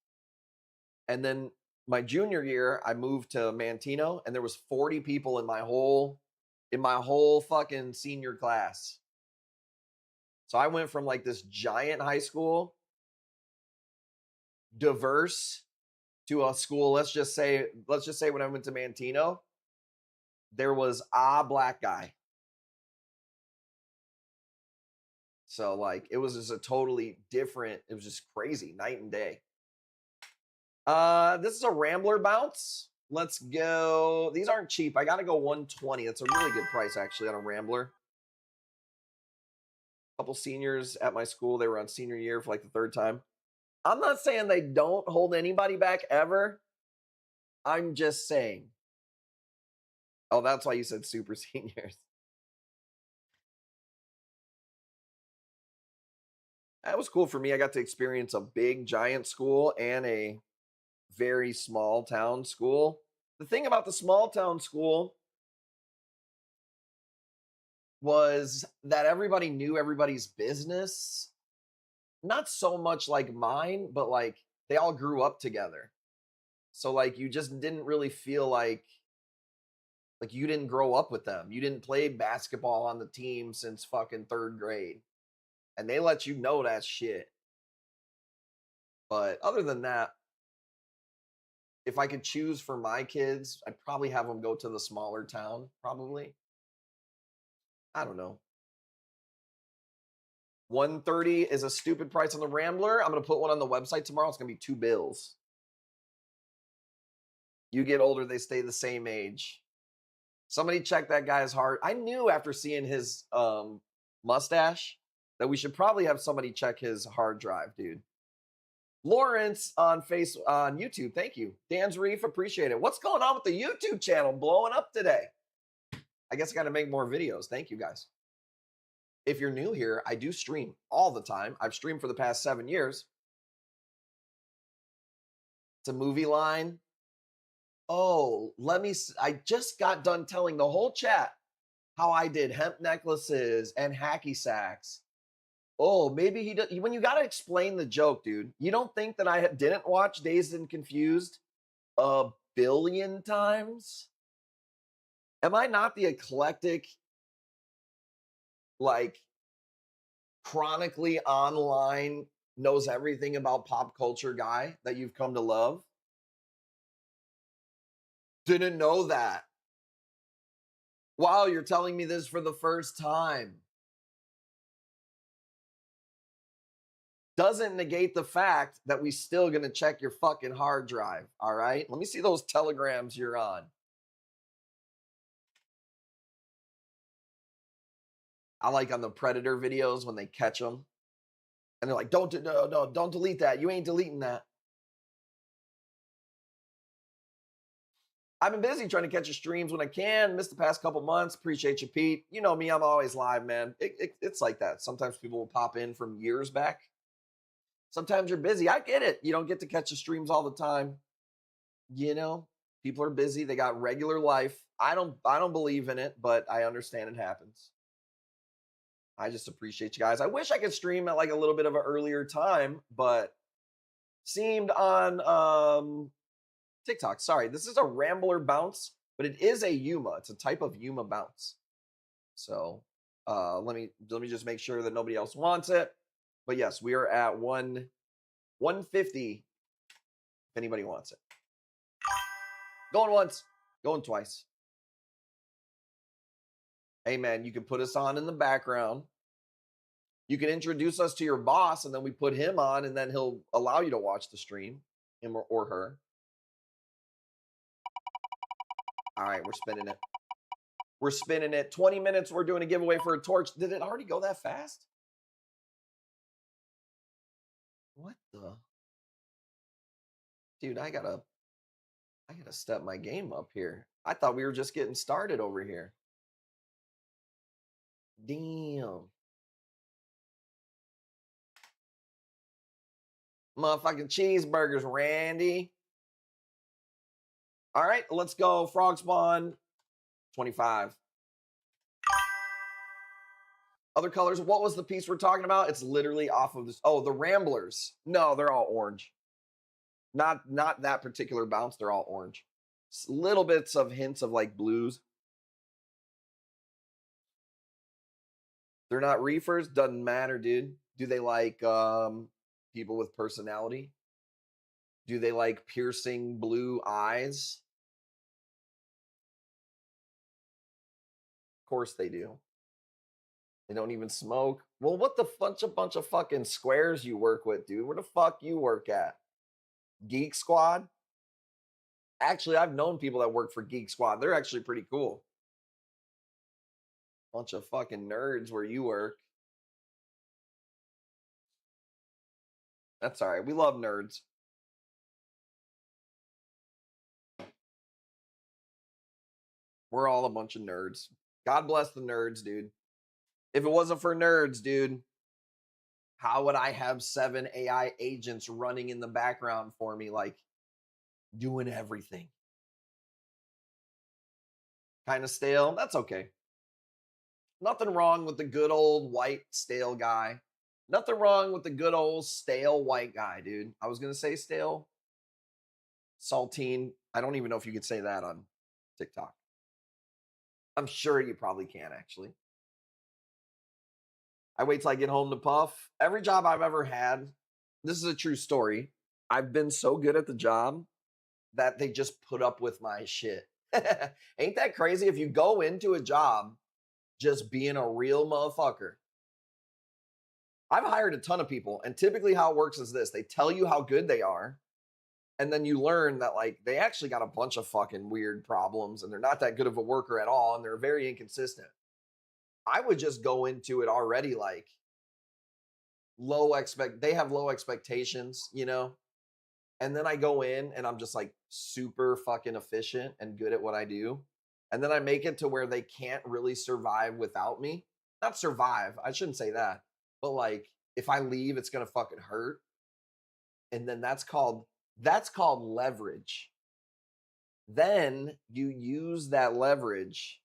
And then my junior year, I moved to Mantino, and there was 40 people in my whole fucking senior class. So I went from like this giant high school, diverse, to a school. Let's just say when I went to Mantino, there was a black guy. So like it was just a totally different, it was just crazy, night and day. This is a Rambler bounce. Let's go. These aren't cheap. I gotta go 120. That's a really good price actually on a Rambler. A couple seniors at my school, they were on senior year for like the third time. I'm not saying they don't hold anybody back ever. I'm just saying. Oh, that's why you said super seniors. That was cool for me. I got to experience a big giant school and a very small town school. The thing about the small town school was that everybody knew everybody's business. Not so much like mine, but like they all grew up together. So like you just didn't really feel like you didn't grow up with them. You didn't play basketball on the team since fucking third grade. And they let you know that shit. But other than that, if I could choose for my kids, I'd probably have them go to the smaller town, probably. I don't know. 130 is a stupid price on the Rambler. I'm going to put one on the website tomorrow. It's going to be $2. You get older, they stay the same age. Somebody check that guy's heart. I knew after seeing his mustache that we should probably have somebody check his hard drive, dude. Lawrence on YouTube, thank you. Dan's Reef, appreciate it. What's going on with the YouTube channel blowing up today? I guess I got to make more videos. Thank you, guys. If you're new here, I do stream all the time. I've streamed for the past 7 years. It's a movie line. Oh, I just got done telling the whole chat how I did hemp necklaces and hacky sacks. Oh, maybe he does. When you got to explain the joke, dude, you don't think that I didn't watch Dazed and Confused a billion times? Am I not the eclectic, like, chronically online, knows everything about pop culture guy that you've come to love? Didn't know that. Wow, you're telling me this for the first time. Doesn't negate the fact that we still gonna check your fucking hard drive. All right, let me see those telegrams you're on. I like on the Predator videos when they catch them and they're like, don't delete that. You ain't deleting that. I've been busy trying to catch your streams when I can. Missed the past couple months. Appreciate you, Pete. You know me, I'm always live, man. It's like that. Sometimes people will pop in from years back. Sometimes you're busy. I get it. You don't get to catch the streams all the time. You know, people are busy. They got regular life. I don't believe in it, but I understand it happens. I just appreciate you guys. I wish I could stream at like a little bit of an earlier time, but seemed on TikTok. Sorry, this is a Rambler bounce, but it is a Yuma. It's a type of Yuma bounce. So let me just make sure that nobody else wants it. But yes, we are at 150. If anybody wants it. Going once, going twice. Hey man, you can put us on in the background. You can introduce us to your boss, and then we put him on, and then he'll allow you to watch the stream, him or her. All right, we're spinning it. We're spinning it. 20 minutes, we're doing a giveaway for a torch. Did it already go that fast? What the? Dude, I gotta step my game up here. I thought we were just getting started over here. Damn. Motherfucking cheeseburgers, Randy. All right, let's go. Frog spawn 25. Other colors. What was the piece we're talking about? It's literally off of this. Oh, the Ramblers. No, they're all orange. Not that particular bounce. They're all orange. Little bits of hints of like blues. They're not reefers. Doesn't matter, dude. Do they like people with personality? Do they like piercing blue eyes? Of course they do. They don't even smoke. Well, what the bunch of fucking squares you work with, dude? Where the fuck you work at? Geek Squad? Actually, I've known people that work for Geek Squad. They're actually pretty cool. Bunch of fucking nerds where you work. That's all right. We love nerds. We're all a bunch of nerds. God bless the nerds, dude. If it wasn't for nerds, dude, how would I have 7 AI agents running in the background for me, like doing everything? Kind of stale. That's okay. Nothing wrong with the good old white stale guy. Nothing wrong with the good old stale white guy, dude. I was going to say stale. Saltine. I don't even know if you could say that on TikTok. I'm sure you probably can, actually. I wait till I get home to puff. Every job I've ever had, this is a true story. I've been so good at the job that they just put up with my shit. Ain't that crazy? If you go into a job just being a real motherfucker. I've hired a ton of people, and typically how it works is this. They tell you how good they are, and then you learn that like they actually got a bunch of fucking weird problems, and they're not that good of a worker at all, and they're very inconsistent. I would just go into it already like they have low expectations, you know? And then I go in and I'm just like super fucking efficient and good at what I do. And then I make it to where they can't really survive without me. Not survive, I shouldn't say that. But like if I leave, it's gonna fucking hurt. And then that's called leverage. Then you use that leverage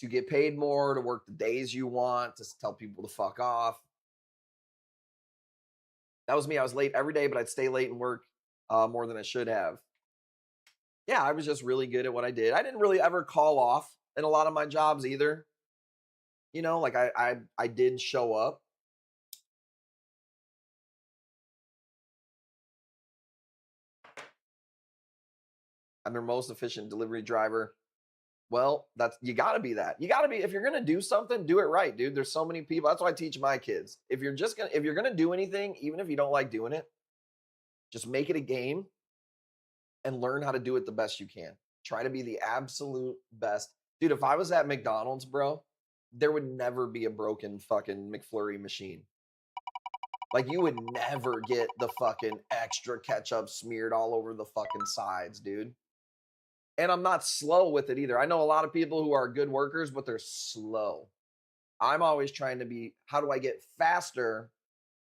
to get paid more, to work the days you want, to tell people to fuck off. That was me. I was late every day, but I'd stay late and work more than I should have. Yeah, I was just really good at what I did. I didn't really ever call off in a lot of my jobs either. You know, like I did show up. I'm their most efficient delivery driver. Well, that's you got to be that. You got to be if you're going to do something, do it right, dude. There's so many people. That's what I teach my kids. If you're going to do anything, even if you don't like doing it, just make it a game and learn how to do it the best you can. Try to be the absolute best. Dude, if I was at McDonald's, bro, there would never be a broken fucking McFlurry machine. Like you would never get the fucking extra ketchup smeared all over the fucking sides, dude. And I'm not slow with it either. I know a lot of people who are good workers, but they're slow. I'm always trying to be, how do I get faster,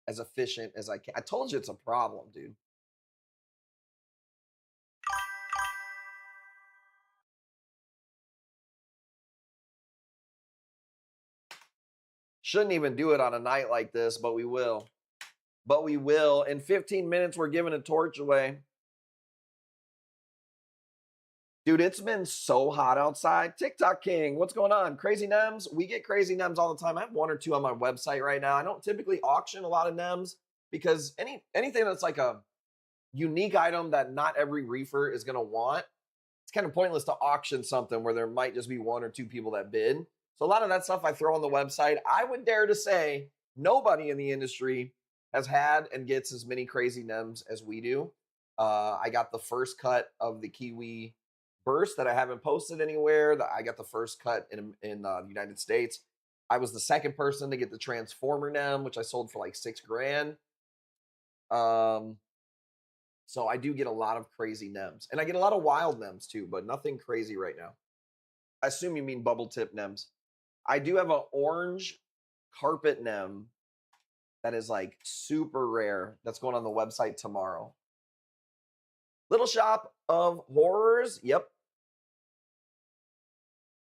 as efficient as I can? I told you it's a problem, dude. Shouldn't even do it on a night like this, but we will. But we will. In 15 minutes, we're giving a torch away. Dude, it's been so hot outside. TikTok King, what's going on? Crazy Nems? We get crazy Nems all the time. I have one or two on my website right now. I don't typically auction a lot of Nems because anything that's like a unique item that not every reefer is going to want, it's kind of pointless to auction something where there might just be one or two people that bid. So a lot of that stuff I throw on the website. I would dare to say nobody in the industry has had and gets as many crazy Nems as we do. I got the first cut of the Kiwi Burst that I haven't posted anywhere. I got the first cut in the United States. I was the second person to get the Transformer Nem, which I sold for like $6,000. So I do get a lot of crazy Nems. And I get a lot of wild Nems too, but nothing crazy right now. I assume you mean bubble tip Nems. I do have an orange carpet Nem that is like super rare. That's going on the website tomorrow. Little Shop of Horrors. Yep.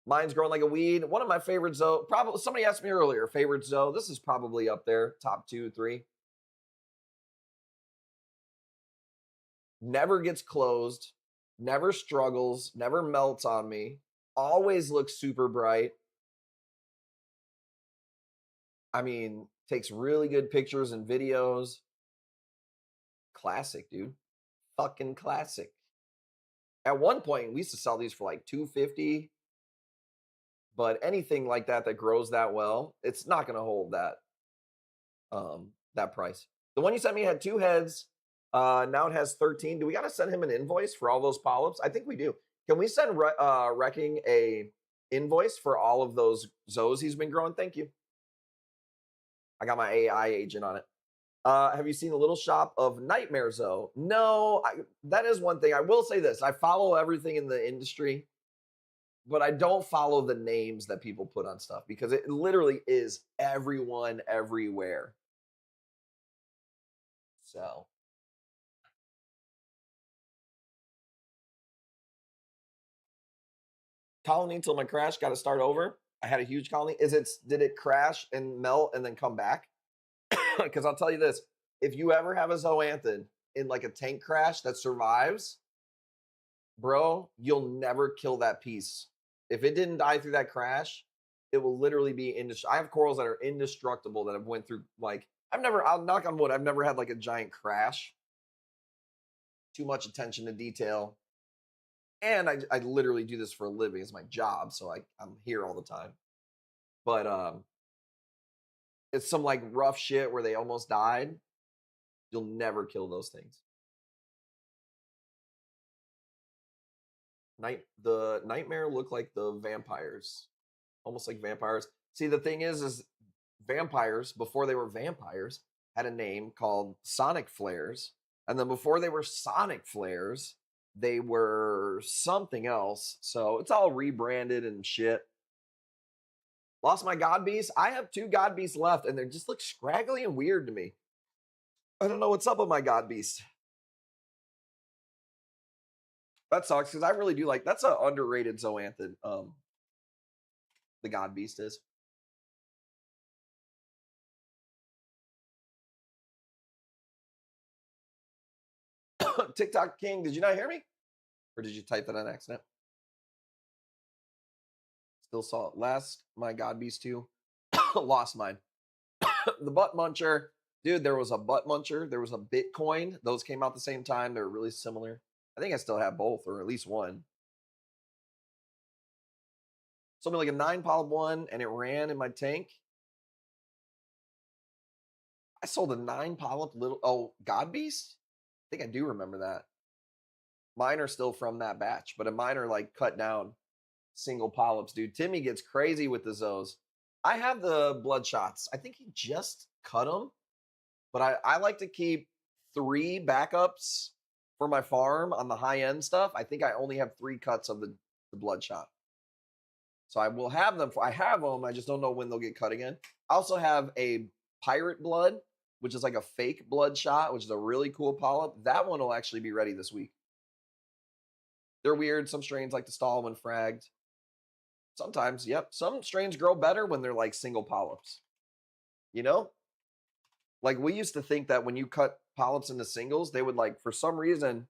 Mine's growing like a weed. One of my favorite Zoe. Probably somebody asked me earlier, favorite Zoe. This is probably up there, top 2, 3. Never gets closed, never struggles, never melts on me, always looks super bright. I mean, takes really good pictures and videos. Classic, dude. Fucking classic. At one point, we used to sell these for like $250. But anything like that that grows that well, it's not going to hold that price. The one you sent me had 2 heads. Now it has 13. Do we got to send him an invoice for all those polyps? I think we do. Can we send Wrecking a invoice for all of those zoes he's been growing? Thank you. I got my AI agent on it. Have you seen the Little Shop of Nightmare Zoe? No, that is one thing. I will say this. I follow everything in the industry, but I don't follow the names that people put on stuff because it literally is everyone everywhere. So. Colony until my crash, got to start over. I had a huge colony. Did it crash and melt and then come back? Because I'll tell you this, if you ever have a zoanthid in like a tank crash that survives, bro, you'll never kill that piece. If it didn't die through that crash, it will literally be indestructible. I have corals that are indestructible that have went through like, I'll knock on wood, I've never had like a giant crash. Too much attention to detail. And I literally do this for a living. It's my job, so I'm here all the time. But it's some like rough shit where they almost died. You'll never kill those things. The nightmare look like the vampires, almost like vampires. See, the thing is vampires before they were vampires had a name called Sonic Flares, and then before they were Sonic Flares, they were something else. So it's all rebranded and shit. Lost my God Beast. I have 2 God Beasts left, and they just look scraggly and weird to me. I don't know what's up with my God Beast. That sucks because I really do like. That's an underrated zoanthid. The God Beast is. TikTok King, did you not hear me? Or did you type that on accident? Still saw it. Last, my God Beast 2. Lost mine. The Butt Muncher. Dude, there was a Butt Muncher. There was a Bitcoin. Those came out the same time. They're really similar. I think I still have both, or at least one. Something like a 9 polyp one, and it ran in my tank. I sold a 9 polyp little. Oh, God Beast? I think I do remember that. Mine are still from that batch, but mine are like cut down single polyps, dude. Timmy gets crazy with the Zoes. I have the blood shots. I think he just cut them, but I like to keep 3 backups for my farm on the high end stuff. I think I only have 3 cuts of the blood shot. So I will have them. I have them. I just don't know when they'll get cut again. I also have a pirate blood, which is like a fake blood shot, which is a really cool polyp. That one will actually be ready this week. They're weird. Some strains like to stall when fragged. Sometimes, yep. Some strains grow better when they're like single polyps. You know? Like we used to think that when you cut polyps into singles, they would like, for some reason,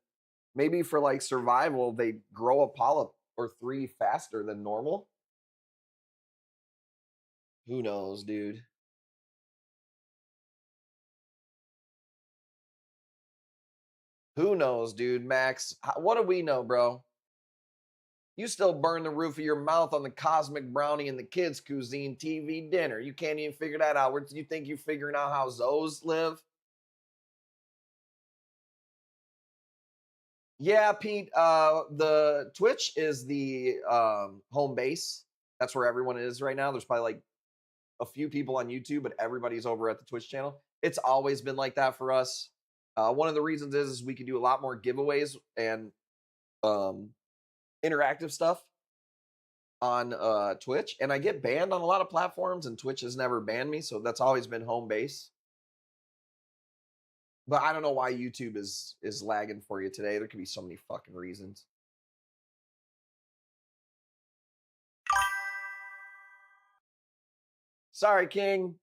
maybe for like survival, they grow a polyp or 3 faster than normal. Who knows, dude? Who knows, dude? Max, what do we know, bro? You still burn the roof of your mouth on the cosmic brownie and the kids' cuisine TV dinner. You can't even figure that out. Where do you think you're figuring out how Zoes live? Yeah, Pete. The Twitch is the home base. That's where everyone is right now. There's probably like a few people on YouTube, but everybody's over at the Twitch channel. It's always been like that for us. One of the reasons is we can do a lot more giveaways and interactive stuff on Twitch, and I get banned on a lot of platforms, and Twitch has never banned me, so that's always been home base. But I don't know why YouTube is lagging for you today. There could be so many fucking reasons. Sorry, King.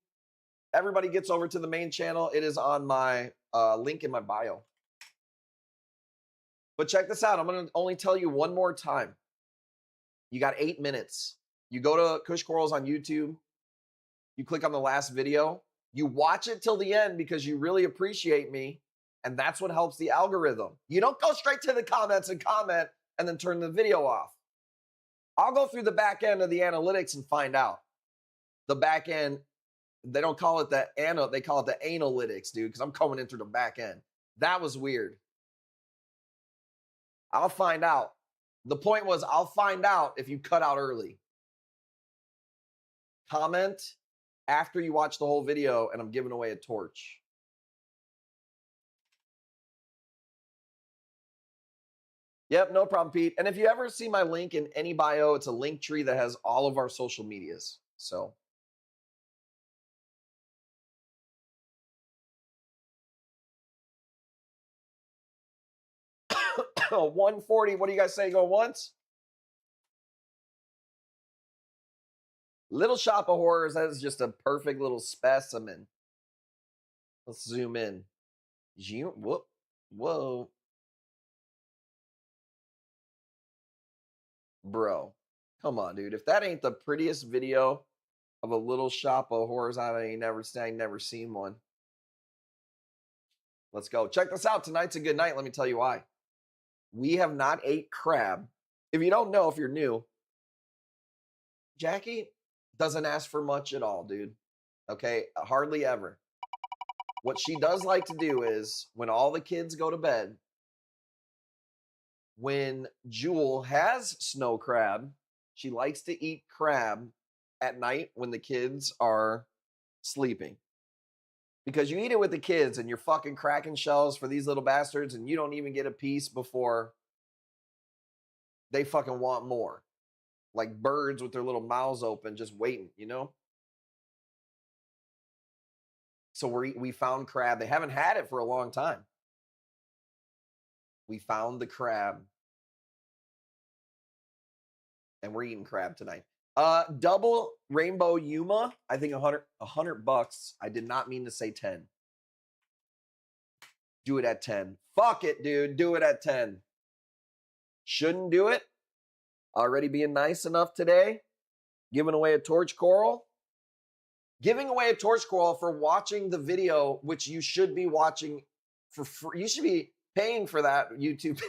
Everybody gets over to the main channel. It is on my link in my bio. But check this out. I'm going to only tell you one more time. You got 8 minutes. You go to Kush Corals on YouTube. You click on the last video. You watch it till the end because you really appreciate me. And that's what helps the algorithm. You don't go straight to the comments and comment and then turn the video off. I'll go through the back end of the analytics and find out. The back end, they don't call it the they call it the analytics, dude, because I'm coming in through the back end. That was weird. I'll find out. The point was, I'll find out if you cut out early. Comment after you watch the whole video, and I'm giving away a torch. Yep, no problem, Pete. And if you ever see my link in any bio, it's a link tree that has all of our social medias. So. 140. What do you guys say? Go once? Little Shop of Horrors. That is just a perfect little specimen. Let's zoom in. Whoop. Whoa. Bro, come on, dude. If that ain't the prettiest video of a Little Shop of Horrors, I ain't never seen one. Let's go. Check this out. Tonight's a good night. Let me tell you why. We have not ate crab. If you don't know, if you're new, Jackie doesn't ask for much at all, dude. Okay? Hardly ever. What she does like to do is when all the kids go to bed, when Jewel has snow crab, she likes to eat crab at night when the kids are sleeping. Because you eat it with the kids and you're fucking cracking shells for these little bastards and you don't even get a piece before they fucking want more. Like birds with their little mouths open, just waiting, you know? So we found crab. They haven't had it for a long time. We found the crab. And we're eating crab tonight. Double rainbow Yuma. I think $100. I did not mean to say 10. Do it at 10. Fuck it, dude. Do it at 10. Shouldn't do it. Already being nice enough today. Giving away a torch coral. Giving away a torch coral for watching the video, which you should be watching for free. You should be paying for that YouTube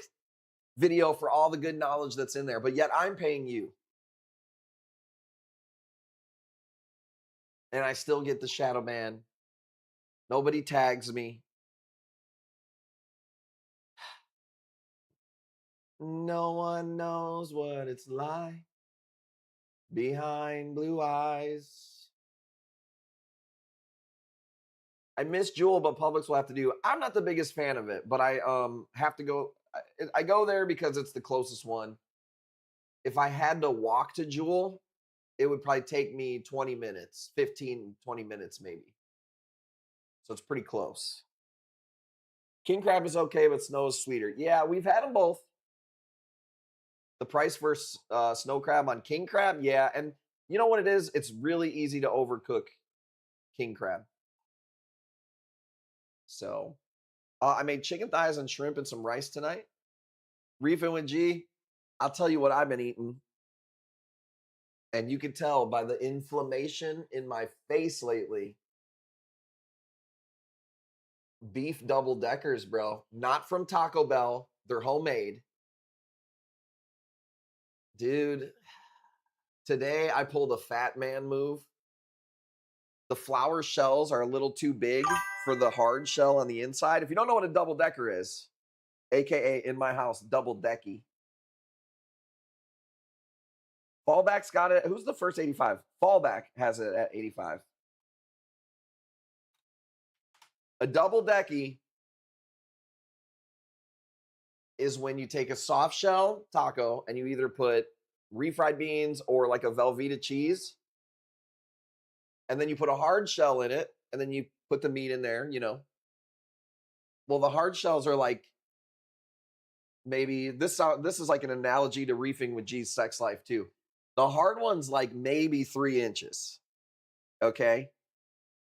video for all the good knowledge that's in there. But yet I'm paying you. And I still get the shadow ban. Nobody tags me. No one knows what it's like behind blue eyes. I miss Jewel, but Publix will have to do. I'm not the biggest fan of it, but I have to go. I go there because it's the closest one. If I had to walk to Jewel, it would probably take me 20 minutes, 15, 20 minutes maybe. So it's pretty close. King crab is okay, but snow is sweeter. Yeah, we've had them both. The price for snow crab on king crab, yeah. And you know what it is? It's really easy to overcook king crab. So I made chicken thighs and shrimp and some rice tonight. Reefing with G, I'll tell you what I've been eating. And you can tell by the inflammation in my face lately. Beef double deckers, bro. Not from Taco Bell. They're homemade. Dude, today I pulled a fat man move. The flour shells are a little too big for the hard shell on the inside. If you don't know what a double decker is, AKA in my house, double decky. Fallback's got it. Who's the first 85? Fallback has it at 85. A double decky is when you take a soft shell taco and you either put refried beans or like a Velveeta cheese, and then you put a hard shell in it, and then you put the meat in there, you know. Well, the hard shells are like, maybe this is like an analogy to reefing with G's sex life too. The hard one's like maybe 3 inches. Okay.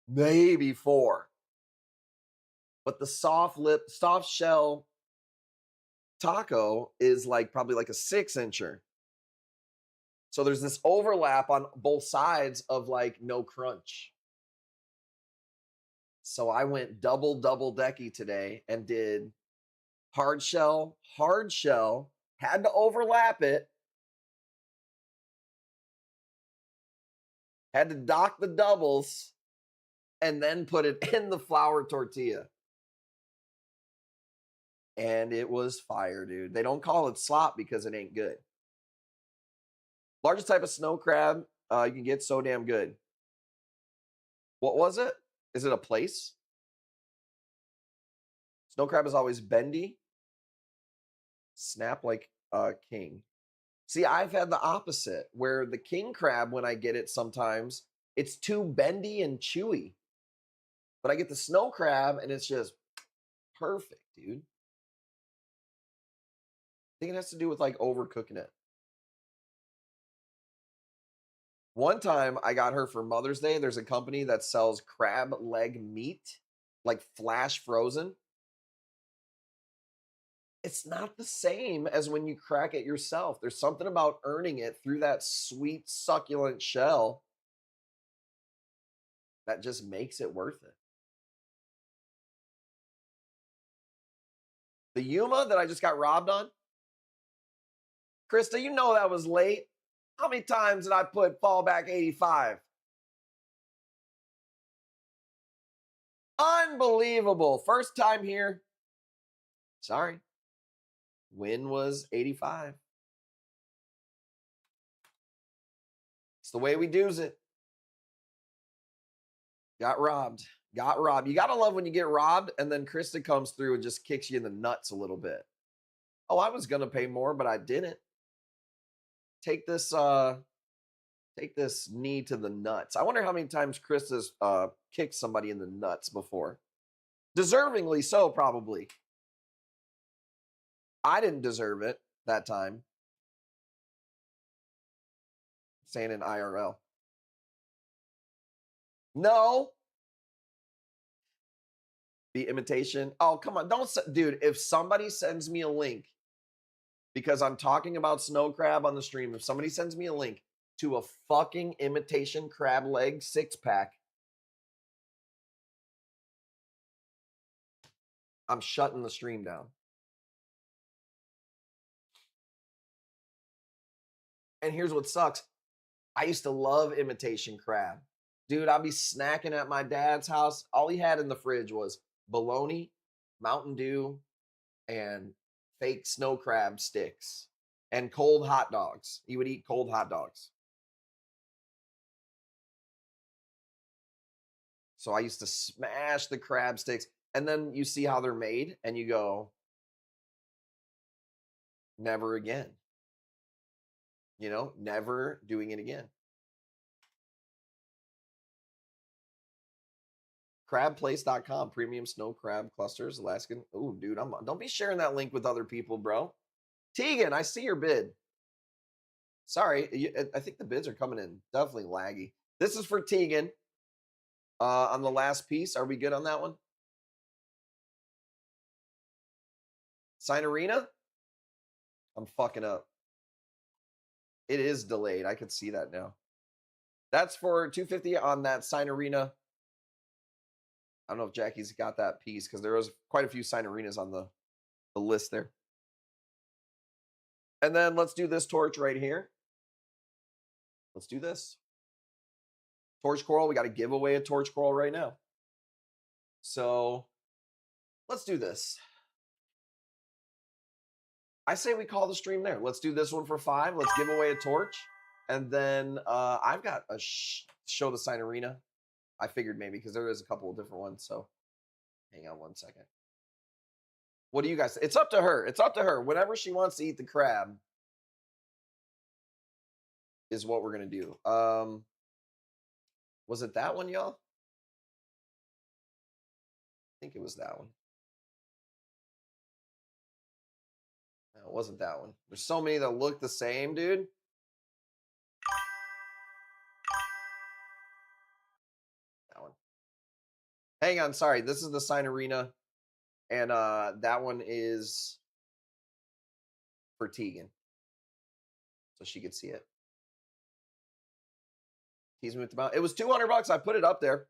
Maybe 4. But the soft shell taco is like probably like a 6-incher. So there's this overlap on both sides of like no crunch. So I went double decky today and did hard shell, had to overlap it, had to dock the doubles, and then put it in the flour tortilla. And it was fire, dude. They don't call it slop because it ain't good. Largest type of snow crab you can get, so damn good. What was it? Is it a place? Snow crab is always bendy. Snap like a king. See, I've had the opposite, where the king crab, when I get it sometimes, it's too bendy and chewy. But I get the snow crab and it's just perfect, dude. I think it has to do with like overcooking it. One time I got her for Mother's Day. There's a company that sells crab leg meat, like flash frozen. It's not the same as when you crack it yourself. There's something about earning it through that sweet, succulent shell that just makes it worth it. The Yuma that I just got robbed on, Krista, you know that was late. How many times did I put fallback 85? Unbelievable. First time here. Sorry. Win was 85. It's the way we do's it. Got robbed. Got robbed. You got to love when you get robbed and then Krista comes through and just kicks you in the nuts a little bit. Oh, I was going to pay more, but I didn't. Take this knee to the nuts. I wonder how many times Krista's kicked somebody in the nuts before. Deservingly so, probably. I didn't deserve it that time. Saying in IRL. No. The imitation. Oh, come on. Don't, dude, if somebody sends me a link because I'm talking about snow crab on the stream, if somebody sends me a link to a fucking imitation crab leg 6-pack, I'm shutting the stream down. And here's what sucks. I used to love imitation crab. Dude, I'd be snacking at my dad's house. All he had in the fridge was bologna, Mountain Dew, and fake snow crab sticks and cold hot dogs. He would eat cold hot dogs. So I used to smash the crab sticks. And then you see how they're made and you go, never again. You know, never doing it again. Crabplace.com, premium snow crab clusters, Alaskan. Oh, dude, don't be sharing that link with other people, bro. Tegan, I see your bid. Sorry, I think the bids are coming in definitely laggy. This is for Tegan. On the last piece, are we good on that one? Sign Arena? I'm fucking up. It is delayed. I can see that now. That's for $250 on that Sign Arena. I don't know if Jackie's got that piece because there was quite a few Sign Arenas on the list there. And then let's do this torch right here. Let's do this. Torch coral. We got to give away a torch coral right now. So let's do this. I say we call the stream there. Let's do this one for 5. Let's give away a torch. And then I've got a show the Sign Arena. I figured maybe because there is a couple of different ones. So hang on one second. What do you guys say? It's up to her. It's up to her. Whenever she wants to eat the crab is what we're going to do. Was it that one, y'all? I think it was that one. No, it wasn't that one. There's so many that look the same, dude. That one. Hang on, sorry. This is the Sign Arena. And that one is for Tegan. So she could see it. Tease me with the mouth. It was $200. I put it up there.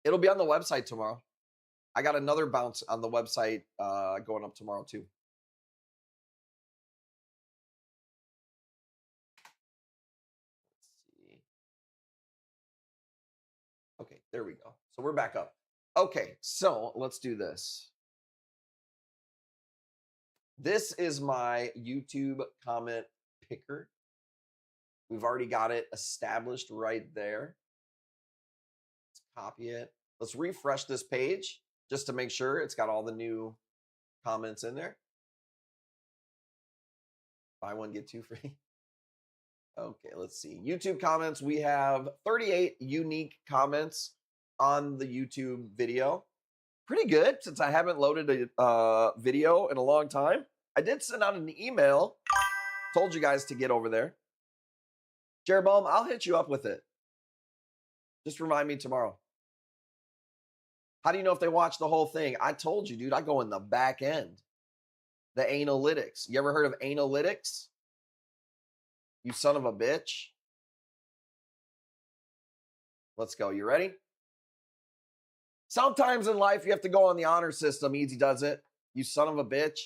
It'll be on the website tomorrow. I got another bounce on the website going up tomorrow too. Let's see. Okay, there we go. So we're back up. Okay, so let's do this. This is my YouTube comment picker. We've already got it established right there. Let's copy it. Let's refresh this page just to make sure it's got all the new comments in there. Buy one, get 2 free. Okay, let's see. YouTube comments. We have 38 unique comments on the YouTube video. Pretty good since I haven't loaded a video in a long time. I did send out an email. Told you guys to get over there. Jeroboam, I'll hit you up with it. Just remind me tomorrow. How do you know if they watch the whole thing? I told you, dude, I go in the back end. The analytics. You ever heard of analytics? You son of a bitch. Let's go. You ready? Sometimes in life, you have to go on the honor system. Easy does it. You son of a bitch.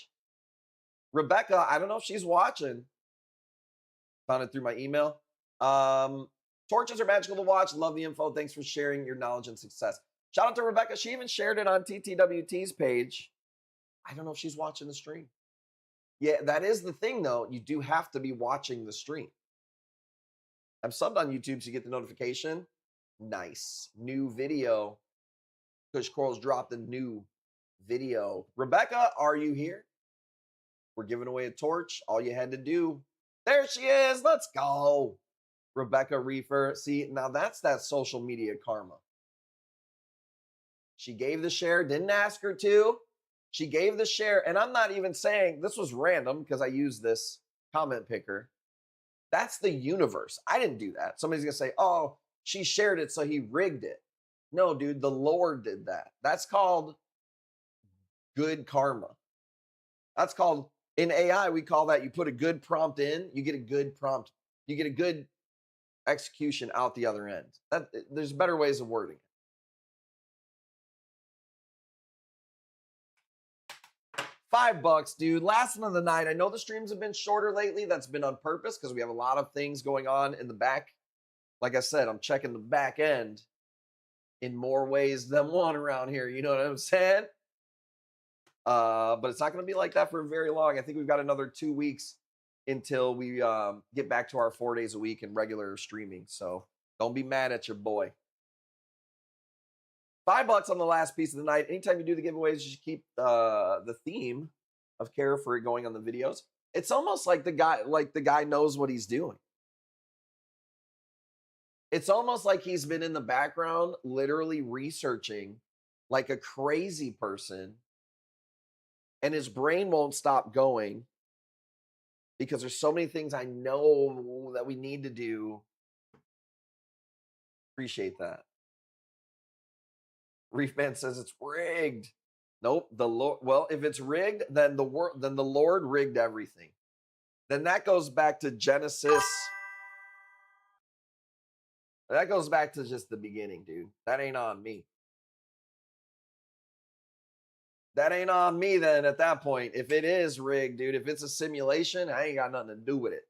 Rebecca, I don't know if she's watching. Found it through my email. Torches are magical to watch. Love the info. Thanks for sharing your knowledge and success. Shout out to Rebecca. She even shared it on TTWT's page. I don't know if she's watching the stream. Yeah, that is the thing, though. You do have to be watching the stream. I'm subbed on YouTube, so you get the notification. Nice. New video. Kush Corals dropped a new video. Rebecca, are you here? We're giving away a torch. All you had to do. There she is. Let's go. Rebecca Reefer. See, now that's that social media karma. She gave the share, didn't ask her to. She gave the share, and I'm not even saying this was random because I used this comment picker. That's the universe. I didn't do that. Somebody's going to say, oh, she shared it, so he rigged it. No, dude, the Lord did that. That's called good karma. That's called, in AI, we call that, you put a good prompt in, you get a good prompt. You get a good execution out the other end. There's better ways of wording it. $5, dude. Last one of the night. I know the streams have been shorter lately. That's been on purpose because we have a lot of things going on in the back. Like I said, I'm checking the back end in more ways than one around here. You know what I'm saying? But it's not going to be like that for very long. I think we've got another 2 weeks until we get back to our 4 days a week and regular streaming. So don't be mad at your boy. $5 on the last piece of the night. Anytime you do the giveaways, you should keep the theme of care for it going on the videos. It's almost like the guy knows what he's doing. It's almost like he's been in the background literally researching like a crazy person, and his brain won't stop going because there's so many things I know that we need to do. Appreciate that. Reefman says it's rigged. Nope. The Lord. Well, if it's rigged, then the Lord rigged everything. Then that goes back to Genesis. That goes back to just the beginning, dude. That ain't on me. That ain't on me then at that point. If it is rigged, dude, if it's a simulation, I ain't got nothing to do with it.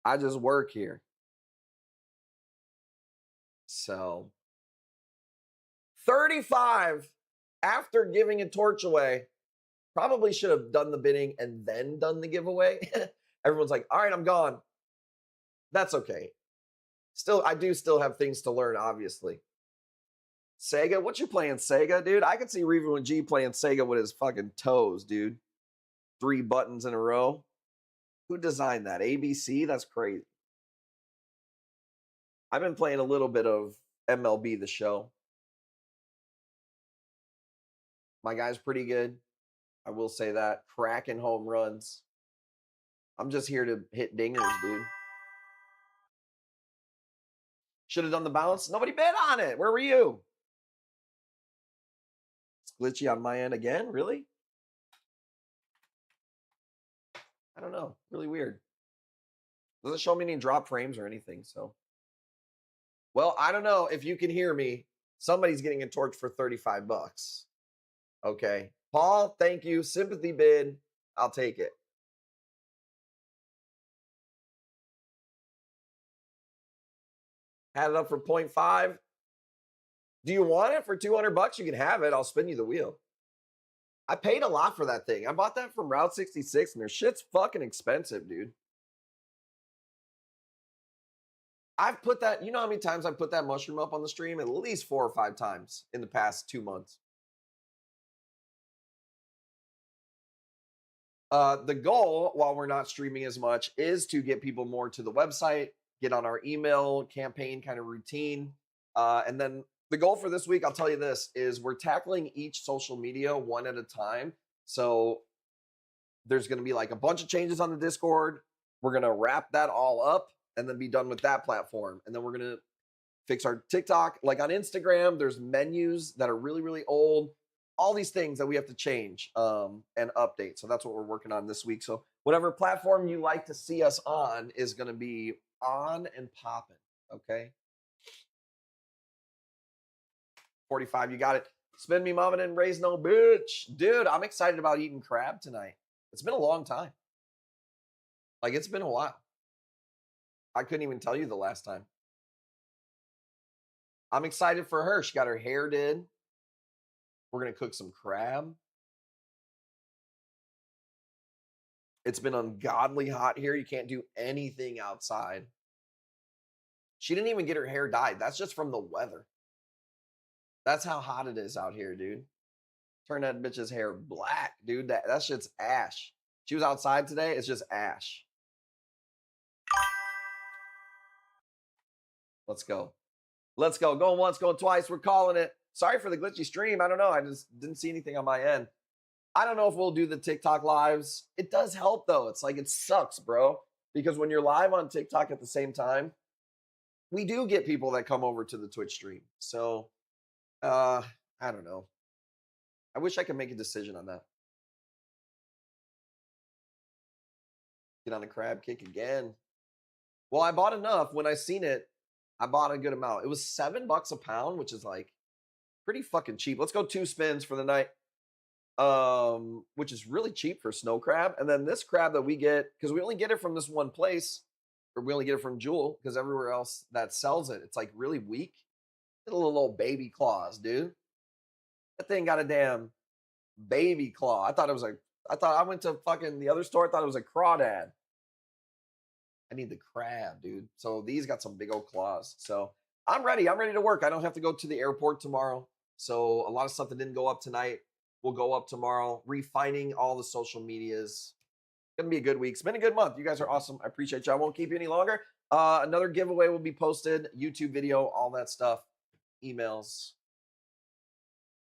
I just work here. So 35 after giving a torch away. Probably should have done the bidding and then done the giveaway. Everyone's like, all right, I'm gone. That's okay. Still, I do still have things to learn, obviously. Sega, what you playing, Sega, dude? I could see Revo and G playing Sega with his fucking toes, dude. 3 buttons in a row. Who designed that? ABC? That's crazy. I've been playing a little bit of MLB The Show. My guy's pretty good. I will say that. Cracking home runs. I'm just here to hit dingers, dude. Should have done the bounce. Nobody bet on it. Where were you? It's glitchy on my end again. Really? I don't know. Really weird. Doesn't show me any drop frames or anything. So, well, I don't know if you can hear me. Somebody's getting a torch for $35. Okay. Paul, thank you. Sympathy bid. I'll take it. Had it up for 0.5. Do you want it for $200? You can have it. I'll spin you the wheel. I paid a lot for that thing. I bought that from Route 66, and their shit's fucking expensive, dude. I've put that, you know how many times I've put that mushroom up on the stream? At least 4 or 5 times in the past 2 months. The goal, while we're not streaming as much, is to get people more to the website, get on our email campaign kind of routine. And then the goal for this week, I'll tell you this, is we're tackling each social media one at a time. So there's going to be like a bunch of changes on the Discord. We're going to wrap that all up and then be done with that platform. And then we're going to fix our TikTok. Like on Instagram, there's menus that are really, really old. All these things that we have to change and update. So that's what we're working on this week. So whatever platform you like to see us on is going to be on and popping. Okay. 45, you got it. Spin me, mama, and raise no bitch. Dude, I'm excited about eating crab tonight. It's been a long time. Like, it's been a while. I couldn't even tell you the last time. I'm excited for her. She got her hair did. We're going to cook some crab. It's been ungodly hot here. You can't do anything outside. She didn't even get her hair dyed. That's just from the weather. That's how hot it is out here, dude. Turn that bitch's hair black, dude. That shit's ash. She was outside today. It's just ash. Let's go. Let's go. Going once, going twice. We're calling it. Sorry for the glitchy stream. I don't know. I just didn't see anything on my end. I don't know if we'll do the TikTok lives. It does help, though. It's like, it sucks, bro. because when you're live on TikTok at the same time, we do get people that come over to the Twitch stream. So I don't know. I wish I could make a decision on that. Get on a crab kick again. Well, I bought enough. When I seen it, I bought a good amount. It was $7 a pound, which is like pretty fucking cheap. Let's go 2 spins for the night. Which is really cheap for snow crab. And then this crab that we get, because we only get it from this one place, or we only get it from Jewel, because everywhere else that sells it, it's like really weak. Little baby claws, dude. That thing got a damn baby claw. I thought I went to fucking the other store, I thought it was a crawdad. I need the crab, dude. So these got some big old claws. So I'm ready. I'm ready to work. I don't have to go to the airport tomorrow. So a lot of stuff that didn't go up tonight will go up tomorrow. Refining all the social medias. Gonna be a good week. It's been a good month. You guys are awesome. I appreciate you. I won't keep you any longer. Another giveaway will be posted. YouTube video, all that stuff. Emails.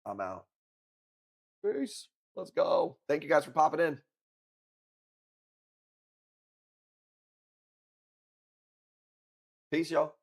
I'm out. Peace. Let's go. Thank you guys for popping in. Peace, y'all.